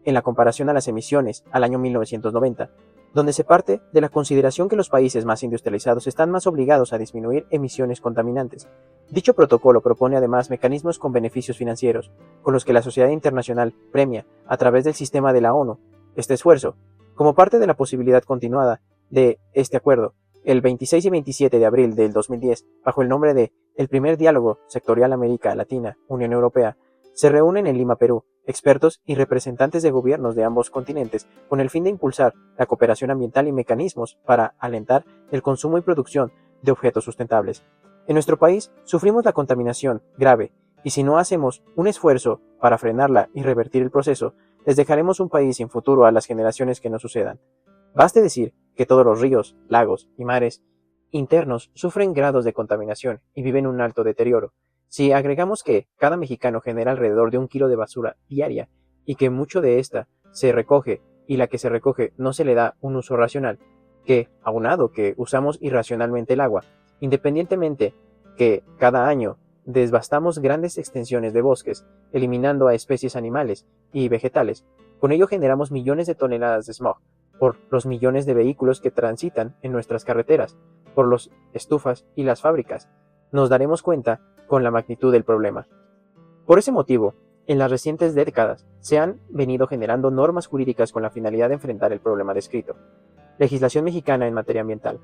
S1: en la comparación a las emisiones al año 1990, donde se parte de la consideración que los países más industrializados están más obligados a disminuir emisiones contaminantes. Dicho protocolo propone además mecanismos con beneficios financieros, con los que la sociedad internacional premia, a través del sistema de la ONU, este esfuerzo. Como parte de la posibilidad continuada de este acuerdo, el 26 y 27 de abril del 2010, bajo el nombre de el primer diálogo sectorial América Latina, Unión Europea, se reúnen en Lima, Perú, expertos y representantes de gobiernos de ambos continentes con el fin de impulsar la cooperación ambiental y mecanismos para alentar el consumo y producción de objetos sustentables. En nuestro país sufrimos la contaminación grave y si no hacemos un esfuerzo para frenarla y revertir el proceso, les dejaremos un país sin futuro a las generaciones que nos sucedan. Baste decir que todos los ríos, lagos y mares internos sufren grados de contaminación y viven un alto deterioro. Si agregamos que cada mexicano genera alrededor de 1 kilo de basura diaria y que mucho de esta se recoge y la que se recoge no se le da un uso racional, que, aunado que usamos irracionalmente el agua, independientemente que cada año devastamos grandes extensiones de bosques, eliminando a especies animales y vegetales, con ello generamos millones de toneladas de smog por los millones de vehículos que transitan en nuestras carreteras, por las estufas y las fábricas, nos daremos cuenta con la magnitud del problema. Por ese motivo, en las recientes décadas se han venido generando normas jurídicas con la finalidad de enfrentar el problema descrito. Legislación mexicana en materia ambiental.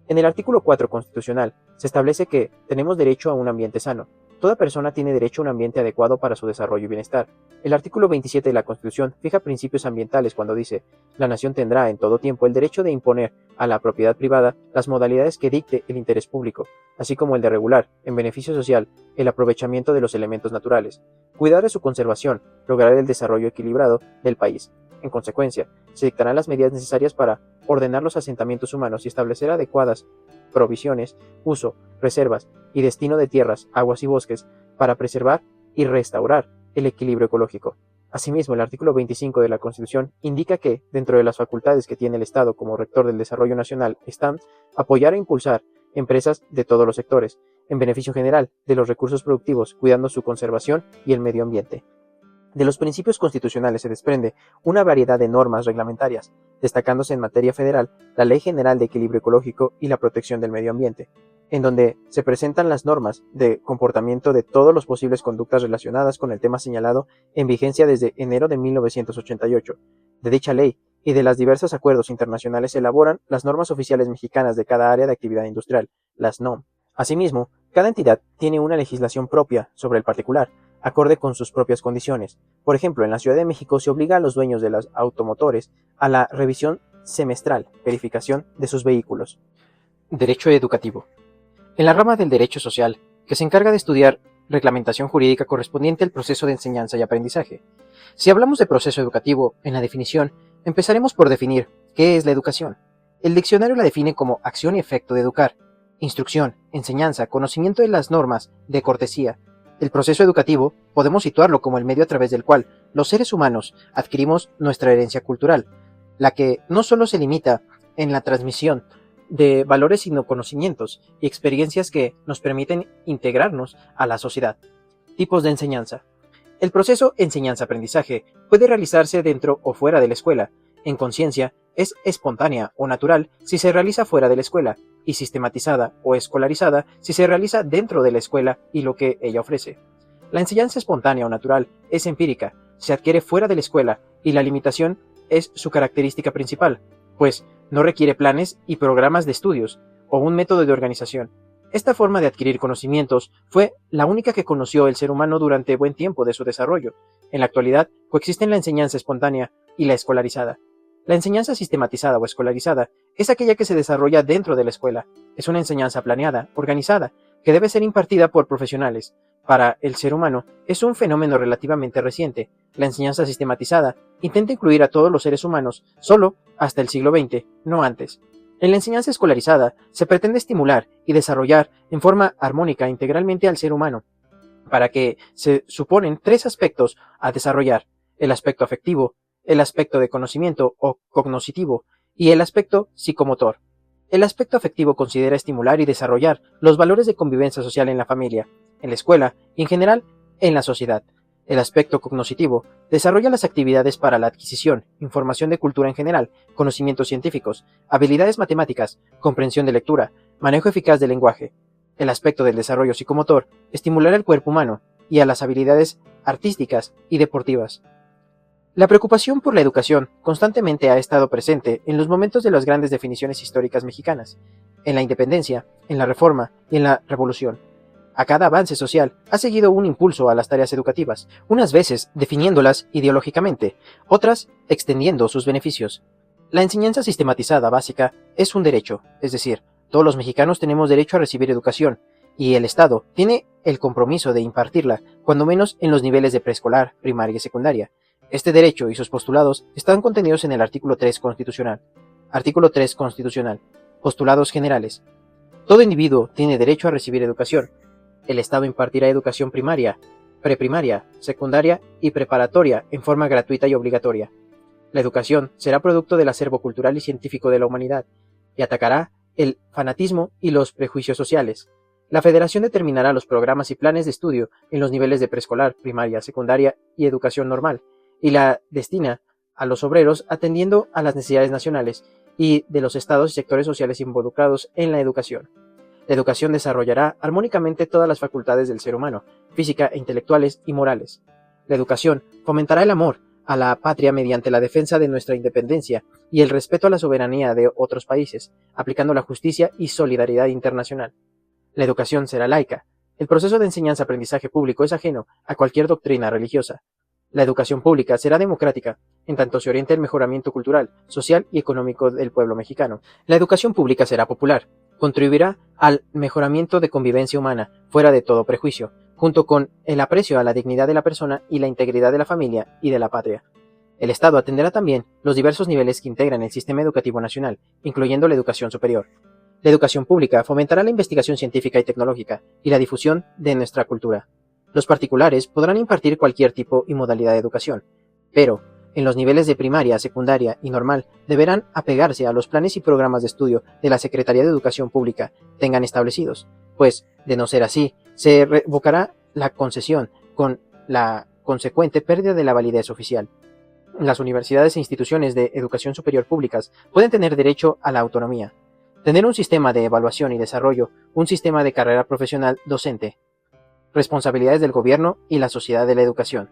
S1: En el artículo 4 constitucional se establece que tenemos derecho a un ambiente sano. Toda persona tiene derecho a un ambiente adecuado para su desarrollo y bienestar. El artículo 27 de la Constitución fija principios ambientales cuando dice: la nación tendrá en todo tiempo el derecho de imponer a la propiedad privada las modalidades que dicte el interés público, así como el de regular, en beneficio social, el aprovechamiento de los elementos naturales, cuidar de su conservación, lograr el desarrollo equilibrado del país. En consecuencia, se dictarán las medidas necesarias para ordenar los asentamientos humanos y establecer adecuadas provisiones, uso, reservas y destino de tierras, aguas y bosques para preservar y restaurar el equilibrio ecológico. Asimismo, el artículo 25 de la Constitución indica que, dentro de las facultades que tiene el Estado como rector del desarrollo nacional, están apoyar e impulsar empresas de todos los sectores, en beneficio general de los recursos productivos, cuidando su conservación y el medio ambiente. De los principios constitucionales se desprende una variedad de normas reglamentarias, destacándose en materia federal la Ley General de Equilibrio Ecológico y la Protección del Medio Ambiente, en donde se presentan las normas de comportamiento de todas las posibles conductas relacionadas con el tema señalado en vigencia desde enero de 1988. De dicha ley y de los diversos acuerdos internacionales se elaboran las normas oficiales mexicanas de cada área de actividad industrial, las NOM. Asimismo, cada entidad tiene una legislación propia sobre el particular, acorde con sus propias condiciones. Por ejemplo, en la Ciudad de México se obliga a los dueños de los automotores a la revisión semestral, verificación de sus vehículos. Derecho educativo. En la rama del derecho social, que se encarga de estudiar reglamentación jurídica correspondiente al proceso de enseñanza y aprendizaje. Si hablamos de proceso educativo, en la definición, empezaremos por definir qué es la educación. El diccionario la define como acción y efecto de educar, instrucción, enseñanza, conocimiento de las normas, de cortesía. El proceso educativo podemos situarlo como el medio a través del cual los seres humanos adquirimos nuestra herencia cultural, la que no solo se limita en la transmisión de valores sino conocimientos y experiencias que nos permiten integrarnos a la sociedad. Tipos de enseñanza. El proceso enseñanza-aprendizaje puede realizarse dentro o fuera de la escuela. En conciencia, es espontánea o natural si se realiza fuera de la escuela, y sistematizada o escolarizada si se realiza dentro de la escuela y lo que ella ofrece. La enseñanza espontánea o natural es empírica, se adquiere fuera de la escuela y la limitación es su característica principal, pues no requiere planes y programas de estudios o un método de organización. Esta forma de adquirir conocimientos fue la única que conoció el ser humano durante buen tiempo de su desarrollo. En la actualidad coexisten la enseñanza espontánea y la escolarizada. La enseñanza sistematizada o escolarizada es aquella que se desarrolla dentro de la escuela. Es una enseñanza planeada, organizada, que debe ser impartida por profesionales. Para el ser humano es un fenómeno relativamente reciente. La enseñanza sistematizada intenta incluir a todos los seres humanos solo hasta el siglo XX, no antes. En la enseñanza escolarizada se pretende estimular y desarrollar en forma armónica integralmente al ser humano, para que se suponen tres aspectos a desarrollar: el aspecto afectivo, el aspecto de conocimiento o cognoscitivo y el aspecto psicomotor. El aspecto afectivo considera estimular y desarrollar los valores de convivencia social en la familia, en la escuela y en general en la sociedad. El aspecto cognoscitivo desarrolla las actividades para la adquisición, información de cultura en general, conocimientos científicos, habilidades matemáticas, comprensión de lectura, manejo eficaz del lenguaje. El aspecto del desarrollo psicomotor estimulará el cuerpo humano y a las habilidades artísticas y deportivas. La preocupación por la educación constantemente ha estado presente en los momentos de las grandes definiciones históricas mexicanas, en la independencia, en la reforma y en la revolución. A cada avance social ha seguido un impulso a las tareas educativas, unas veces definiéndolas ideológicamente, otras extendiendo sus beneficios. La enseñanza sistematizada básica es un derecho, es decir, todos los mexicanos tenemos derecho a recibir educación, y el Estado tiene el compromiso de impartirla, cuando menos en los niveles de preescolar, primaria y secundaria. Este derecho y sus postulados están contenidos en el artículo 3 constitucional. Artículo 3 constitucional. Postulados generales. Todo individuo tiene derecho a recibir educación. El Estado impartirá educación primaria, preprimaria, secundaria y preparatoria en forma gratuita y obligatoria. La educación será producto del acervo cultural y científico de la humanidad y atacará el fanatismo y los prejuicios sociales. La Federación determinará los programas y planes de estudio en los niveles de preescolar, primaria, secundaria y educación normal, y la destina a los obreros atendiendo a las necesidades nacionales y de los estados y sectores sociales involucrados en la educación. La educación desarrollará armónicamente todas las facultades del ser humano, física e intelectuales y morales. La educación fomentará el amor a la patria mediante la defensa de nuestra independencia y el respeto a la soberanía de otros países, aplicando la justicia y solidaridad internacional. La educación será laica. El proceso de enseñanza-aprendizaje público es ajeno a cualquier doctrina religiosa. La educación pública será democrática, en tanto se oriente el mejoramiento cultural, social y económico del pueblo mexicano. La educación pública será popular, contribuirá al mejoramiento de convivencia humana, fuera de todo prejuicio, junto con el aprecio a la dignidad de la persona y la integridad de la familia y de la patria. El Estado atenderá también los diversos niveles que integran el sistema educativo nacional, incluyendo la educación superior. La educación pública fomentará la investigación científica y tecnológica y la difusión de nuestra cultura. Los particulares podrán impartir cualquier tipo y modalidad de educación. pero en los niveles de primaria, secundaria y normal deberán apegarse a los planes y programas de estudio de la Secretaría de Educación Pública tengan establecidos, pues, de no ser así, se revocará la concesión con la consecuente pérdida de la validez oficial. Las universidades e instituciones de educación superior públicas pueden tener derecho a la autonomía, tener un sistema de evaluación y desarrollo, un sistema de carrera profesional docente, responsabilidades del gobierno y la sociedad de la educación.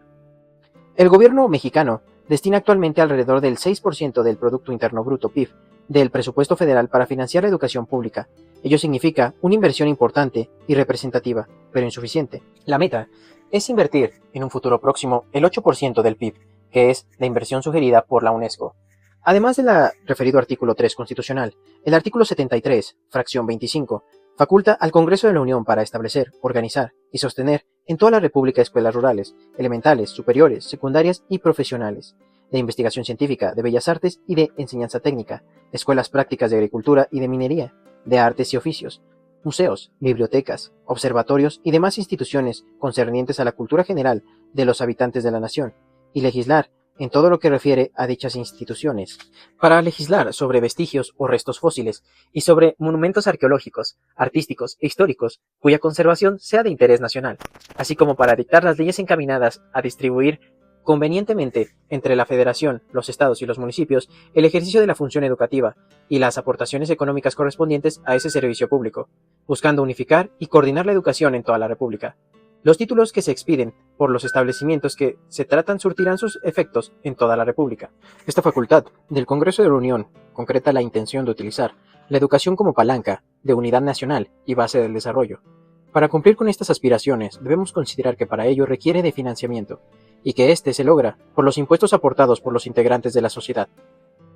S1: El gobierno mexicano destina actualmente alrededor del 6% del Producto Interno Bruto (PIB) del presupuesto federal para financiar la educación pública. Ello significa una inversión importante y representativa, pero insuficiente. La meta es invertir en un futuro próximo el 8% del PIB, que es la inversión sugerida por la UNESCO. Además del referido artículo 3 constitucional, el artículo 73, fracción 25, faculta al Congreso de la Unión para establecer, organizar y sostener en toda la República escuelas rurales, elementales, superiores, secundarias y profesionales, de investigación científica, de bellas artes y de enseñanza técnica, escuelas prácticas de agricultura y de minería, de artes y oficios, museos, bibliotecas, observatorios y demás instituciones concernientes a la cultura general de los habitantes de la nación, y legislar en todo lo que refiere a dichas instituciones. Para legislar sobre vestigios o restos fósiles y sobre monumentos arqueológicos, artísticos e históricos cuya conservación sea de interés nacional, así como para dictar las leyes encaminadas a distribuir convenientemente entre la Federación, los estados y los municipios el ejercicio de la función educativa y las aportaciones económicas correspondientes a ese servicio público, buscando unificar y coordinar la educación en toda la República. Los títulos que se expiden por los establecimientos que se tratan surtirán sus efectos en toda la República. Esta facultad del Congreso de la Unión concreta la intención de utilizar la educación como palanca de unidad nacional y base del desarrollo. Para cumplir con estas aspiraciones, debemos considerar que para ello requiere de financiamiento, y que éste se logra por los impuestos aportados por los integrantes de la sociedad.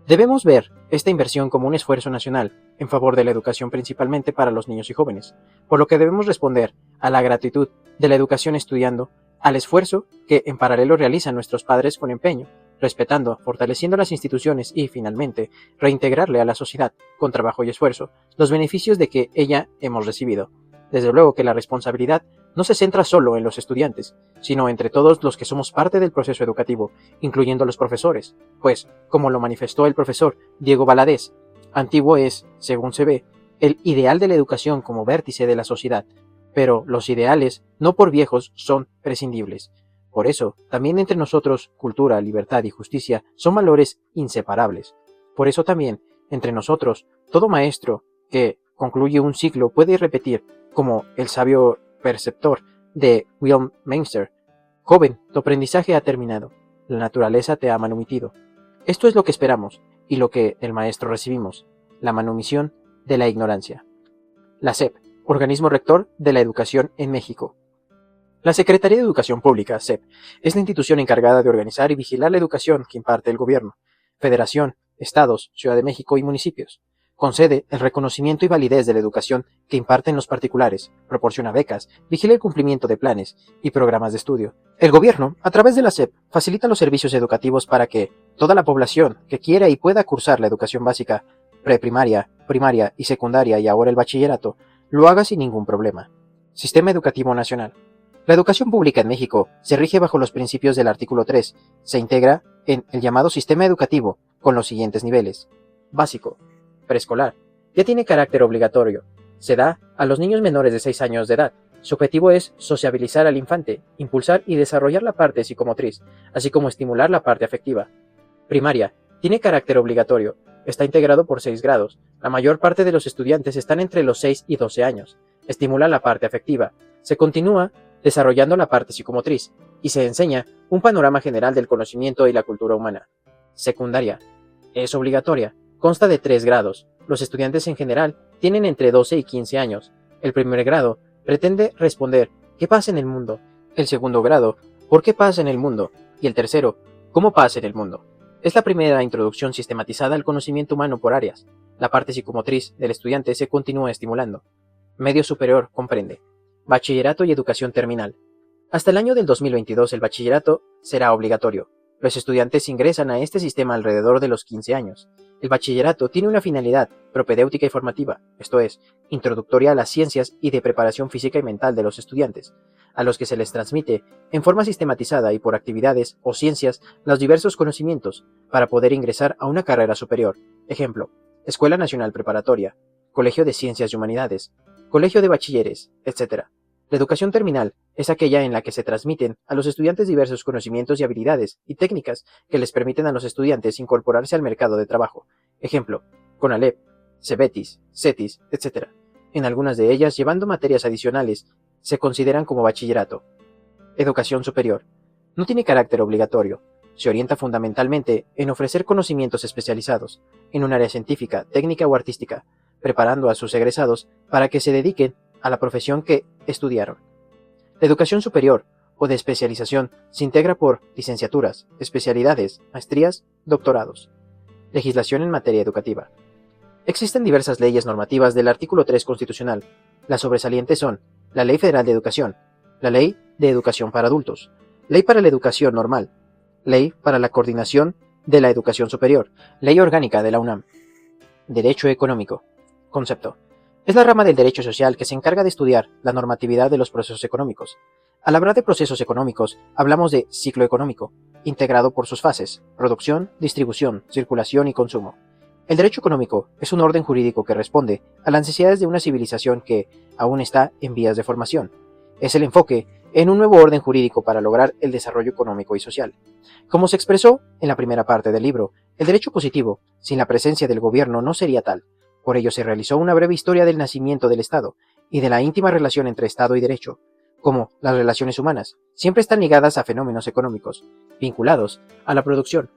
S1: Debemos ver esta inversión como un esfuerzo nacional en favor de la educación principalmente para los niños y jóvenes, por lo que debemos responder a la gratitud de la educación estudiando, al esfuerzo que en paralelo realizan nuestros padres con empeño, respetando, fortaleciendo las instituciones y, finalmente, reintegrarle a la sociedad, con trabajo y esfuerzo, los beneficios de que ella hemos recibido. Desde luego que la responsabilidad no se centra solo en los estudiantes, sino entre todos los que somos parte del proceso educativo, incluyendo los profesores, pues, como lo manifestó el profesor Diego Valadez, antiguo es, según se ve, el ideal de la educación como vértice de la sociedad, pero los ideales, no por viejos, son prescindibles. Por eso, también entre nosotros, cultura, libertad y justicia son valores inseparables. Por eso también, entre nosotros, todo maestro que concluye un ciclo puede repetir, como el sabio perceptor de Wilhelm Meister: joven, tu aprendizaje ha terminado, la naturaleza te ha manumitido. Esto es lo que esperamos y lo que del maestro recibimos, la manumisión de la ignorancia. La SEP, organismo rector de la educación en México. La Secretaría de Educación Pública, SEP, es la institución encargada de organizar y vigilar la educación que imparte el gobierno, Federación, estados, Ciudad de México y municipios. Concede el reconocimiento y validez de la educación que imparten los particulares, proporciona becas, vigila el cumplimiento de planes y programas de estudio. El gobierno, a través de la SEP, facilita los servicios educativos para que toda la población que quiera y pueda cursar la educación básica, preprimaria, primaria y secundaria y ahora el bachillerato, lo haga sin ningún problema. Sistema Educativo Nacional. La educación pública en México se rige bajo los principios del artículo 3. Se integra en el llamado sistema educativo con los siguientes niveles. Básico. Preescolar. Ya tiene carácter obligatorio. Se da a los niños menores de 6 años de edad. Su objetivo es sociabilizar al infante, impulsar y desarrollar la parte psicomotriz, así como estimular la parte afectiva. Primaria. Tiene carácter obligatorio. Está integrado por 6 grados. La mayor parte de los estudiantes están entre los 6 y 12 años. Estimula la parte afectiva. Se continúa desarrollando la parte psicomotriz y se enseña un panorama general del conocimiento y la cultura humana. Secundaria. Es obligatoria. Consta de 3 grados. Los estudiantes en general tienen entre 12 y 15 años. El primer grado pretende responder ¿qué pasa en el mundo? El segundo grado, ¿por qué pasa en el mundo? Y el tercero, ¿cómo pasa en el mundo? Es la primera introducción sistematizada al conocimiento humano por áreas. La parte psicomotriz del estudiante se continúa estimulando. Medio superior comprende bachillerato y educación terminal. Hasta el año del 2022 el bachillerato será obligatorio. Los estudiantes ingresan a este sistema alrededor de los 15 años. El bachillerato tiene una finalidad propedéutica y formativa, esto es, introductoria a las ciencias y de preparación física y mental de los estudiantes, a los que se les transmite, en forma sistematizada y por actividades o ciencias, los diversos conocimientos, para poder ingresar a una carrera superior. Ejemplo, Escuela Nacional Preparatoria, Colegio de Ciencias y Humanidades, Colegio de Bachilleres, etc. La educación terminal es aquella en la que se transmiten a los estudiantes diversos conocimientos y habilidades y técnicas que les permiten a los estudiantes incorporarse al mercado de trabajo. Ejemplo, CONALEP, CEBETIS, CETIS, etc. En algunas de ellas, llevando materias adicionales, se consideran como bachillerato. Educación superior. No tiene carácter obligatorio. Se orienta fundamentalmente en ofrecer conocimientos especializados, en un área científica, técnica o artística, preparando a sus egresados para que se dediquen a la profesión que estudiaron. La educación superior o de especialización se integra por licenciaturas, especialidades, maestrías, doctorados. Legislación en materia educativa. Existen diversas leyes normativas del artículo 3 constitucional. Las sobresalientes son la Ley Federal de Educación, la Ley de Educación para Adultos, Ley para la Educación Normal, Ley para la Coordinación de la Educación Superior, Ley Orgánica de la UNAM. Derecho económico. Concepto. Es la rama del derecho social que se encarga de estudiar la normatividad de los procesos económicos. Al hablar de procesos económicos, hablamos de ciclo económico, integrado por sus fases: producción, distribución, circulación y consumo. El derecho económico es un orden jurídico que responde a las necesidades de una civilización que aún está en vías de formación. Es el enfoque en un nuevo orden jurídico para lograr el desarrollo económico y social. Como se expresó en la primera parte del libro, el derecho positivo, sin la presencia del gobierno, no sería tal. Por ello se realizó una breve historia del nacimiento del Estado y de la íntima relación entre Estado y derecho. Como las relaciones humanas siempre están ligadas a fenómenos económicos, vinculados a la producción.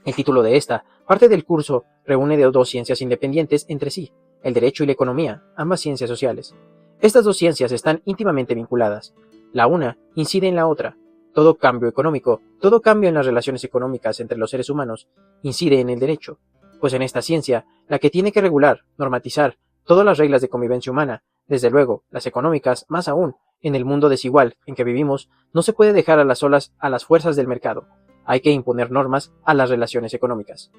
S1: El título de esta parte del curso reúne de dos ciencias independientes entre sí, el derecho y la economía, ambas ciencias sociales. Estas dos ciencias están íntimamente vinculadas. La una incide en la otra. Todo cambio económico, todo cambio en las relaciones económicas entre los seres humanos, incide en el derecho, pues en esta ciencia, la que tiene que regular, normatizar todas las reglas de convivencia humana, desde luego las económicas, más aún, en el mundo desigual en que vivimos, no se puede dejar a las solas a las fuerzas del mercado. Hay que imponer normas a las relaciones económicas.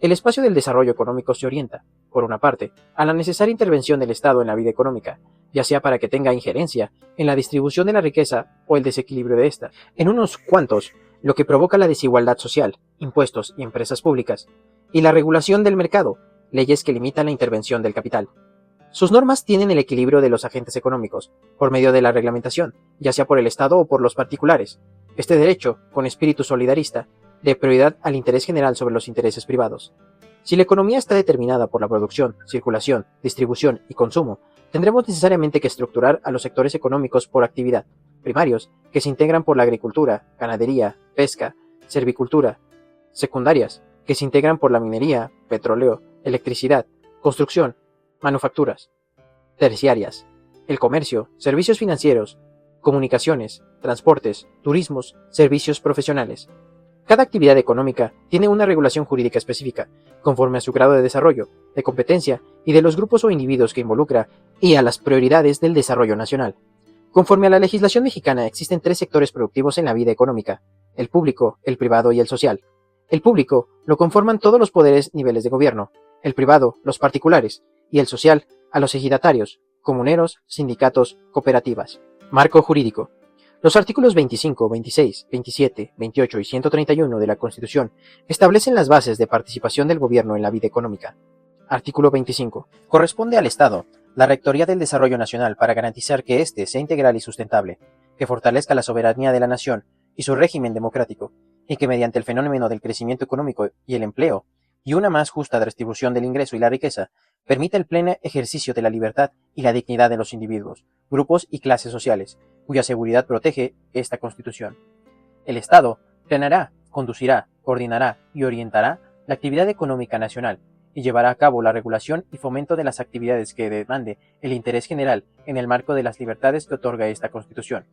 S1: El espacio del desarrollo económico se orienta, por una parte, a la necesaria intervención del Estado en la vida económica, ya sea para que tenga injerencia en la distribución de la riqueza o el desequilibrio de ésta. En unos cuantos, lo que provoca la desigualdad social, impuestos y empresas públicas, y la regulación del mercado, leyes que limitan la intervención del capital. Sus normas tienen el equilibrio de los agentes económicos, por medio de la reglamentación, ya sea por el Estado o por los particulares. Este derecho, con espíritu solidarista, de prioridad al interés general sobre los intereses privados. Si la economía está determinada por la producción, circulación, distribución y consumo, tendremos necesariamente que estructurar a los sectores económicos por actividad, primarios, que se integran por la agricultura, ganadería, pesca, servicultura, secundarias, que se integran por la minería, petróleo, electricidad, construcción, manufacturas, terciarias, el comercio, servicios financieros, comunicaciones, transportes, turismos, servicios profesionales. Cada actividad económica tiene una regulación jurídica específica, conforme a su grado de desarrollo, de competencia y de los grupos o individuos que involucra y a las prioridades del desarrollo nacional. Conforme a la legislación mexicana existen tres sectores productivos en la vida económica: el público, el privado y el social. El público lo conforman todos los poderes niveles de gobierno, el privado, los particulares, y el social, a los ejidatarios, comuneros, sindicatos, cooperativas. Marco jurídico. Los artículos 25, 26, 27, 28 y 131 de la Constitución establecen las bases de participación del gobierno en la vida económica. Artículo 25. Corresponde al Estado la Rectoría del Desarrollo Nacional para garantizar que éste sea integral y sustentable, que fortalezca la soberanía de la nación y su régimen democrático, y que mediante el fenómeno del crecimiento económico y el empleo, y una más justa distribución del ingreso y la riqueza, permita el pleno ejercicio de la libertad y la dignidad de los individuos, grupos y clases sociales, cuya seguridad protege esta Constitución. El Estado planeará, conducirá, coordinará y orientará la actividad económica nacional y llevará a cabo la regulación y fomento de las actividades que demande el interés general en el marco de las libertades que otorga esta Constitución.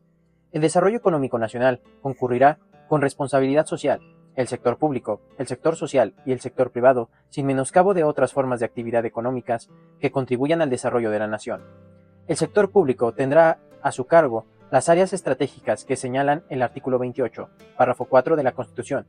S1: El desarrollo económico nacional concurrirá con responsabilidad social, el sector público, el sector social y el sector privado, sin menoscabo de otras formas de actividad económicas que contribuyan al desarrollo de la nación. El sector público tendrá a su cargo las áreas estratégicas que señalan el artículo 28, párrafo 4 de la Constitución,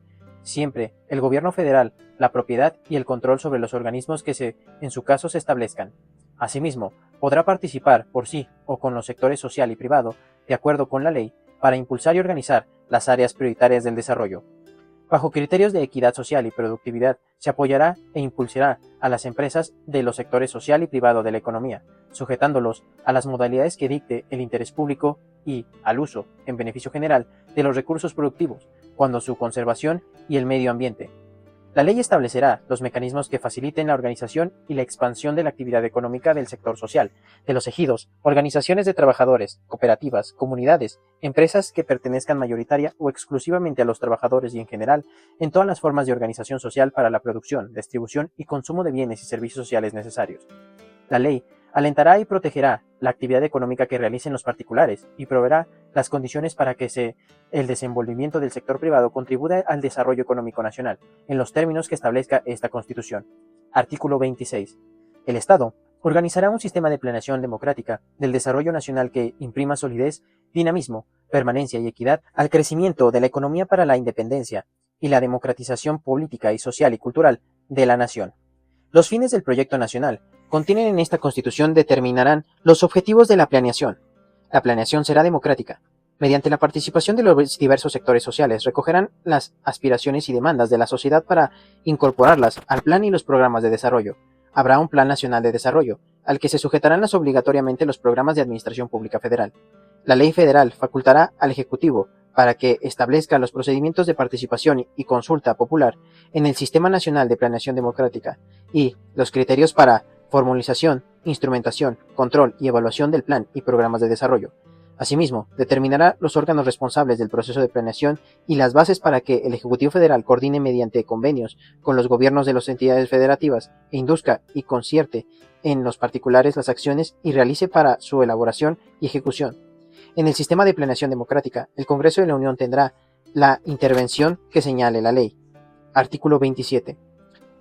S1: siempre el gobierno federal la propiedad y el control sobre los organismos que en su caso se establezcan. Asimismo, podrá participar por sí o con los sectores social y privado, de acuerdo con la ley, para impulsar y organizar las áreas prioritarias del desarrollo. Bajo criterios de equidad social y productividad, se apoyará e impulsará a las empresas de los sectores social y privado de la economía, sujetándolos a las modalidades que dicte el interés público y al uso, en beneficio general, de los recursos productivos, cuando su conservación y el medio ambiente. La ley establecerá los mecanismos que faciliten la organización y la expansión de la actividad económica del sector social, de los ejidos, organizaciones de trabajadores, cooperativas, comunidades, empresas que pertenezcan mayoritaria o exclusivamente a los trabajadores y en general, en todas las formas de organización social para la producción, distribución y consumo de bienes y servicios sociales necesarios. La ley alentará y protegerá la actividad económica que realicen los particulares y proveerá las condiciones para que el desenvolvimiento del sector privado contribuya al desarrollo económico nacional, en los términos que establezca esta Constitución. Artículo 26. El Estado organizará un sistema de planeación democrática del desarrollo nacional que imprima solidez, dinamismo, permanencia y equidad al crecimiento de la economía para la independencia y la democratización política y social y cultural de la nación. Los fines del proyecto nacional contienen en esta Constitución determinarán los objetivos de la planeación. La planeación será democrática. Mediante la participación de los diversos sectores sociales, recogerán las aspiraciones y demandas de la sociedad para incorporarlas al plan y los programas de desarrollo. Habrá un Plan Nacional de Desarrollo, al que se sujetarán obligatoriamente los programas de Administración Pública Federal. La Ley Federal facultará al Ejecutivo para que establezca los procedimientos de participación y consulta popular en el Sistema Nacional de Planeación Democrática y los criterios para formalización, instrumentación, control y evaluación del plan y programas de desarrollo. Asimismo, determinará los órganos responsables del proceso de planeación y las bases para que el Ejecutivo Federal coordine mediante convenios con los gobiernos de las entidades federativas e induzca y concierte en los particulares las acciones y realice para su elaboración y ejecución. En el sistema de planeación democrática, el Congreso de la Unión tendrá la intervención que señale la ley. Artículo 27.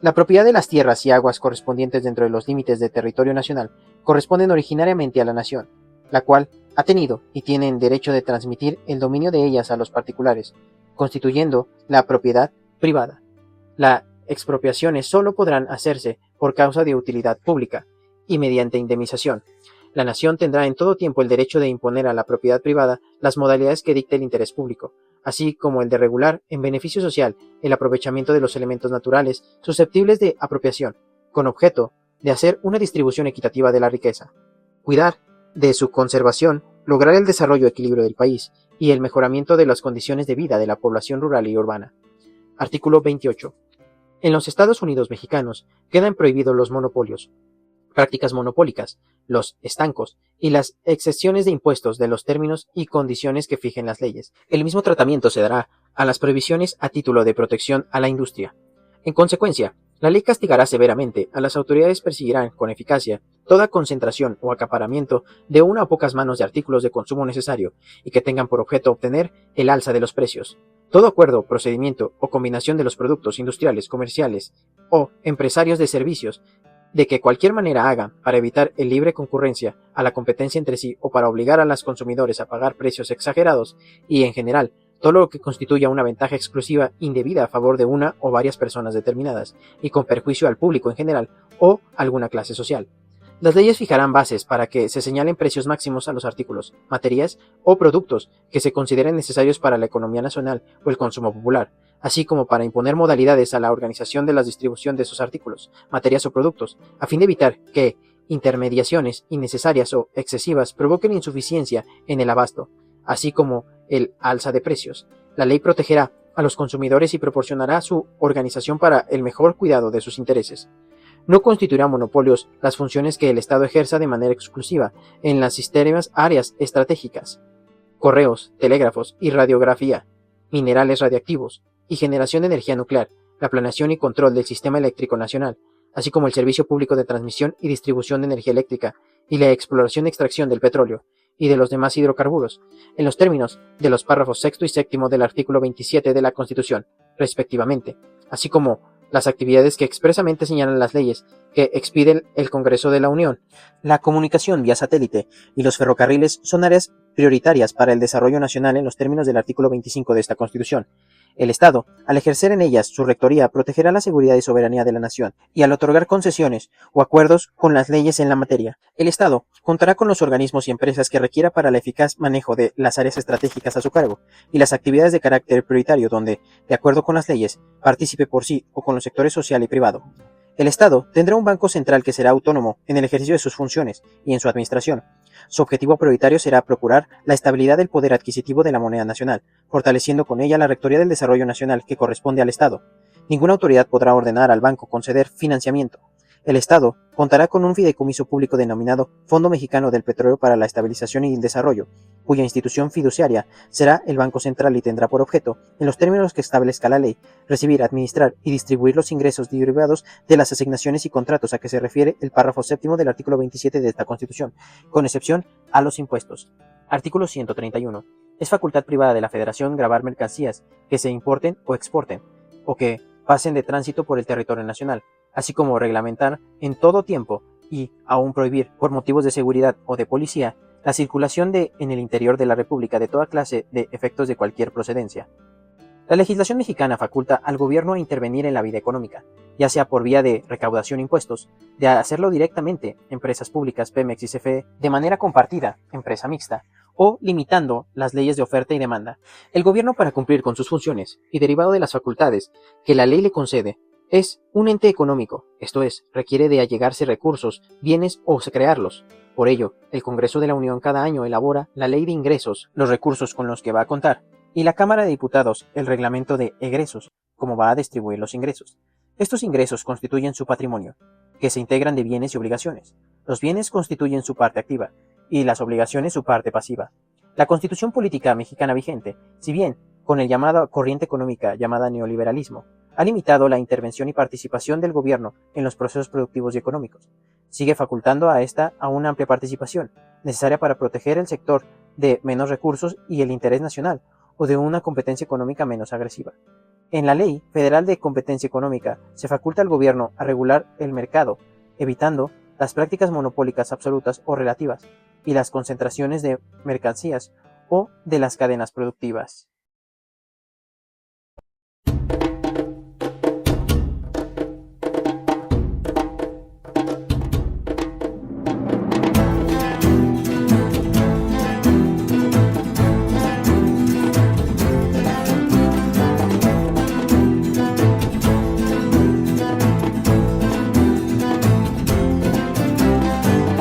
S1: La propiedad de las tierras y aguas correspondientes dentro de los límites del territorio nacional corresponden originariamente a la nación, la cual ha tenido y tiene el derecho de transmitir el dominio de ellas a los particulares, constituyendo la propiedad privada. Las expropiaciones solo podrán hacerse por causa de utilidad pública y mediante indemnización. La nación tendrá en todo tiempo el derecho de imponer a la propiedad privada las modalidades que dicte el interés público, así como el de regular, en beneficio social, el aprovechamiento de los elementos naturales susceptibles de apropiación, con objeto de hacer una distribución equitativa de la riqueza, cuidar de su conservación, lograr el desarrollo y equilibrio del país y el mejoramiento de las condiciones de vida de la población rural y urbana. Artículo 28. En los Estados Unidos mexicanos quedan prohibidos los monopolios, prácticas monopólicas, los estancos y las exenciones de impuestos de los términos y condiciones que fijen las leyes. El mismo tratamiento se dará a las prohibiciones a título de protección a la industria. En consecuencia, la ley castigará severamente a las autoridades, perseguirán con eficacia toda concentración o acaparamiento de una o pocas manos de artículos de consumo necesario y que tengan por objeto obtener el alza de los precios. Todo acuerdo, procedimiento o combinación de los productos industriales, comerciales o empresarios de servicios de que cualquier manera hagan para evitar el libre concurrencia a la competencia entre sí o para obligar a los consumidores a pagar precios exagerados y, en general, todo lo que constituya una ventaja exclusiva indebida a favor de una o varias personas determinadas y con perjuicio al público en general o alguna clase social. Las leyes fijarán bases para que se señalen precios máximos a los artículos, materias o productos que se consideren necesarios para la economía nacional o el consumo popular, así como para imponer modalidades a la organización de la distribución de esos artículos, materias o productos, a fin de evitar que intermediaciones innecesarias o excesivas provoquen insuficiencia en el abasto, así como el alza de precios. La ley protegerá a los consumidores y proporcionará su organización para el mejor cuidado de sus intereses. No constituirá monopolios las funciones que el Estado ejerza de manera exclusiva en las sistemas áreas estratégicas, correos, telégrafos y radiografía, minerales radiactivos y generación de energía nuclear, la planeación y control del sistema eléctrico nacional, así como el servicio público de transmisión y distribución de energía eléctrica y la exploración y extracción del petróleo y de los demás hidrocarburos, en los términos de los párrafos 6 y 7 del artículo 27 de la Constitución, respectivamente, así como las actividades que expresamente señalan las leyes que expide el Congreso de la Unión. La comunicación vía satélite y los ferrocarriles son áreas prioritarias para el desarrollo nacional en los términos del artículo 25 de esta Constitución. El Estado, al ejercer en ellas su rectoría, protegerá la seguridad y soberanía de la nación, y al otorgar concesiones o acuerdos con las leyes en la materia. El Estado contará con los organismos y empresas que requiera para el eficaz manejo de las áreas estratégicas a su cargo, y las actividades de carácter prioritario donde, de acuerdo con las leyes, participe por sí o con los sectores social y privado. El Estado tendrá un banco central que será autónomo en el ejercicio de sus funciones y en su administración. Su objetivo prioritario será procurar la estabilidad del poder adquisitivo de la moneda nacional, fortaleciendo con ella la Rectoría del Desarrollo Nacional que corresponde al Estado. Ninguna autoridad podrá ordenar al banco conceder financiamiento. El Estado contará con un fideicomiso público denominado Fondo Mexicano del Petróleo para la Estabilización y el Desarrollo, cuya institución fiduciaria será el Banco Central y tendrá por objeto, en los términos que establezca la ley, recibir, administrar y distribuir los ingresos derivados de las asignaciones y contratos a que se refiere el párrafo séptimo del artículo 27 de esta Constitución, con excepción a los impuestos. Artículo 131. Es facultad privada de la Federación gravar mercancías que se importen o exporten, o que pasen de tránsito por el territorio nacional, así como reglamentar en todo tiempo y aún prohibir, por motivos de seguridad o de policía, la circulación en el interior de la República de toda clase de efectos de cualquier procedencia. La legislación mexicana faculta al gobierno a intervenir en la vida económica, ya sea por vía de recaudación de impuestos, de hacerlo directamente, empresas públicas, Pemex y CFE, de manera compartida, empresa mixta, o limitando las leyes de oferta y demanda. El gobierno, para cumplir con sus funciones y derivado de las facultades que la ley le concede, es un ente económico, esto es, requiere de allegarse recursos, bienes o crearlos. Por ello, el Congreso de la Unión cada año elabora la Ley de Ingresos, los recursos con los que va a contar, y la Cámara de Diputados el reglamento de egresos, cómo va a distribuir los ingresos. Estos ingresos constituyen su patrimonio, que se integran de bienes y obligaciones. Los bienes constituyen su parte activa, y las obligaciones su parte pasiva. La Constitución política mexicana vigente, si bien con el llamado corriente económica llamada neoliberalismo, ha limitado la intervención y participación del gobierno en los procesos productivos y económicos, sigue facultando a esta a una amplia participación, necesaria para proteger el sector de menos recursos y el interés nacional, o de una competencia económica menos agresiva. En la Ley Federal de Competencia Económica se faculta al gobierno a regular el mercado, evitando las prácticas monopólicas absolutas o relativas, y las concentraciones de mercancías o de las cadenas productivas.